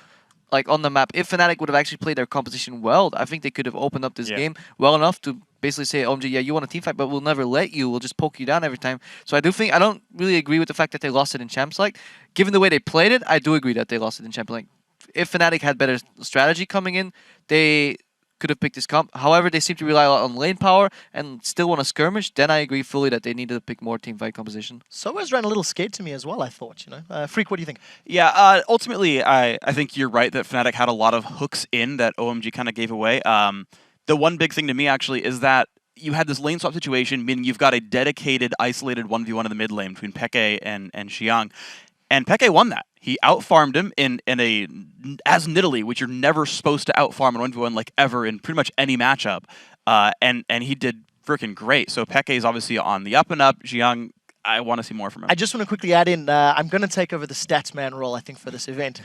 Like on the map, if Fnatic would have actually played their composition well, I think they could have opened up this game well enough to basically say, OMG, yeah, you want a team fight, but we'll never let you. We'll just poke you down every time. So I don't really agree with the fact that they lost it in Champ Select. Given the way they played it, I do agree that they lost it in Champ Select. If Fnatic had better strategy coming in, they could have picked this comp. However, they seem to rely a lot on lane power and still want to skirmish. Then I agree fully that they needed to pick more team fight composition. sOAZ ran a little scared to me as well, I thought, Freak, what do you think? Yeah, ultimately, I think you're right that Fnatic had a lot of hooks in that OMG kind of gave away. The one big thing to me, actually, is that you had this lane swap situation, meaning you've got a dedicated, isolated 1v1 in the mid lane between FLICKR and xiyang. And FLICKR won that. He outfarmed him as Nidalee, which you're never supposed to outfarm in 1v1 like ever in pretty much any matchup. And he did freaking great. So FLICKR is obviously on the up and up. xiyang, I want to see more from him. I just want to quickly add in, I'm going to take over the stats man role, I think, for this event.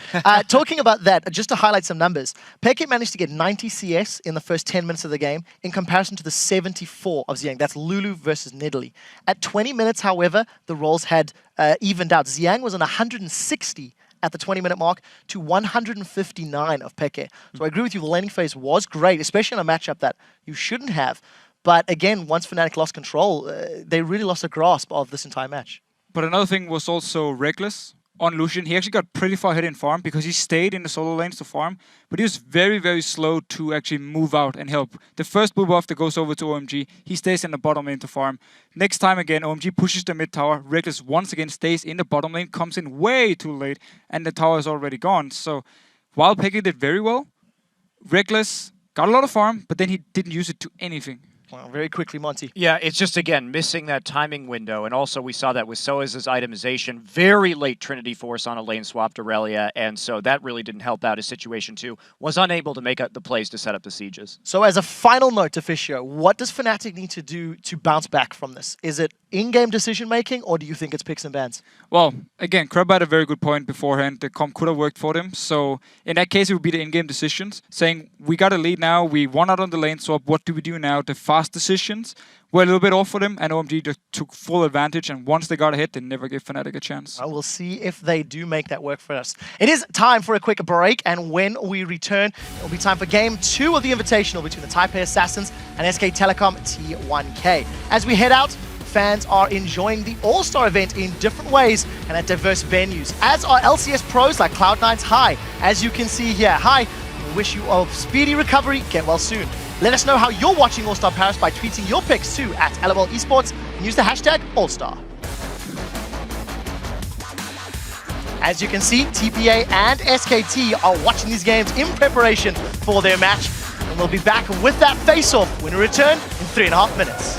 Talking about that, just to highlight some numbers, FLICKR managed to get 90 CS in the first 10 minutes of the game in comparison to the 74 of xiyang. That's Lulu versus Nidalee. At 20 minutes, however, the roles had evened out. xiyang was on 160 at the 20-minute mark to 159 of FLICKR. So I agree with you, the laning phase was great, especially in a matchup that you shouldn't have. But again, once Fnatic lost control, they really lost a grasp of this entire match. But another thing was also Rekkles on Lucian. He actually got pretty far ahead in farm because he stayed in the solo lanes to farm, but he was very, very slow to actually move out and help. The first blue buff that goes over to OMG, he stays in the bottom lane to farm. Next time again, OMG pushes the mid tower. Rekkles once again stays in the bottom lane, comes in way too late, and the tower is already gone. So while FLICKR did very well, Rekkles got a lot of farm, but then he didn't use it to anything. Well, very quickly, Monty. Yeah, it's just, again, missing that timing window. And also we saw that with sOAZ's itemization. Very late Trinity Force on a lane swap to Irelia, and so that really didn't help out his situation too. Was unable to make the plays to set up the sieges. So as a final note, Officio, what does Fnatic need to do to bounce back from this? Is it in-game decision-making, or do you think it's picks and bans? Well, again, Crab had a very good point beforehand. The comp could have worked for them. So in that case, it would be the in-game decisions, saying, we got a lead now, we won out on the lane swap, what do we do now? The fast decisions were a little bit off for them, and OMG just took full advantage, and once they got a hit, they never gave Fnatic a chance. We'll see if they do make that work for us. It is time for a quick break, and when we return, it'll be time for Game 2 of the Invitational between the Taipei Assassins and SK Telecom T1K. As we head out, fans are enjoying the All-Star event in different ways and at diverse venues, as are LCS pros like Cloud9's Hai. As you can see here, Hai, we wish you a speedy recovery, get well soon. Let us know how you're watching All-Star Paris by tweeting your picks to @LOL Esports and use the hashtag All-Star. As you can see, TPA and SKT are watching these games in preparation for their match, and we'll be back with that face-off when we return in 3.5 minutes.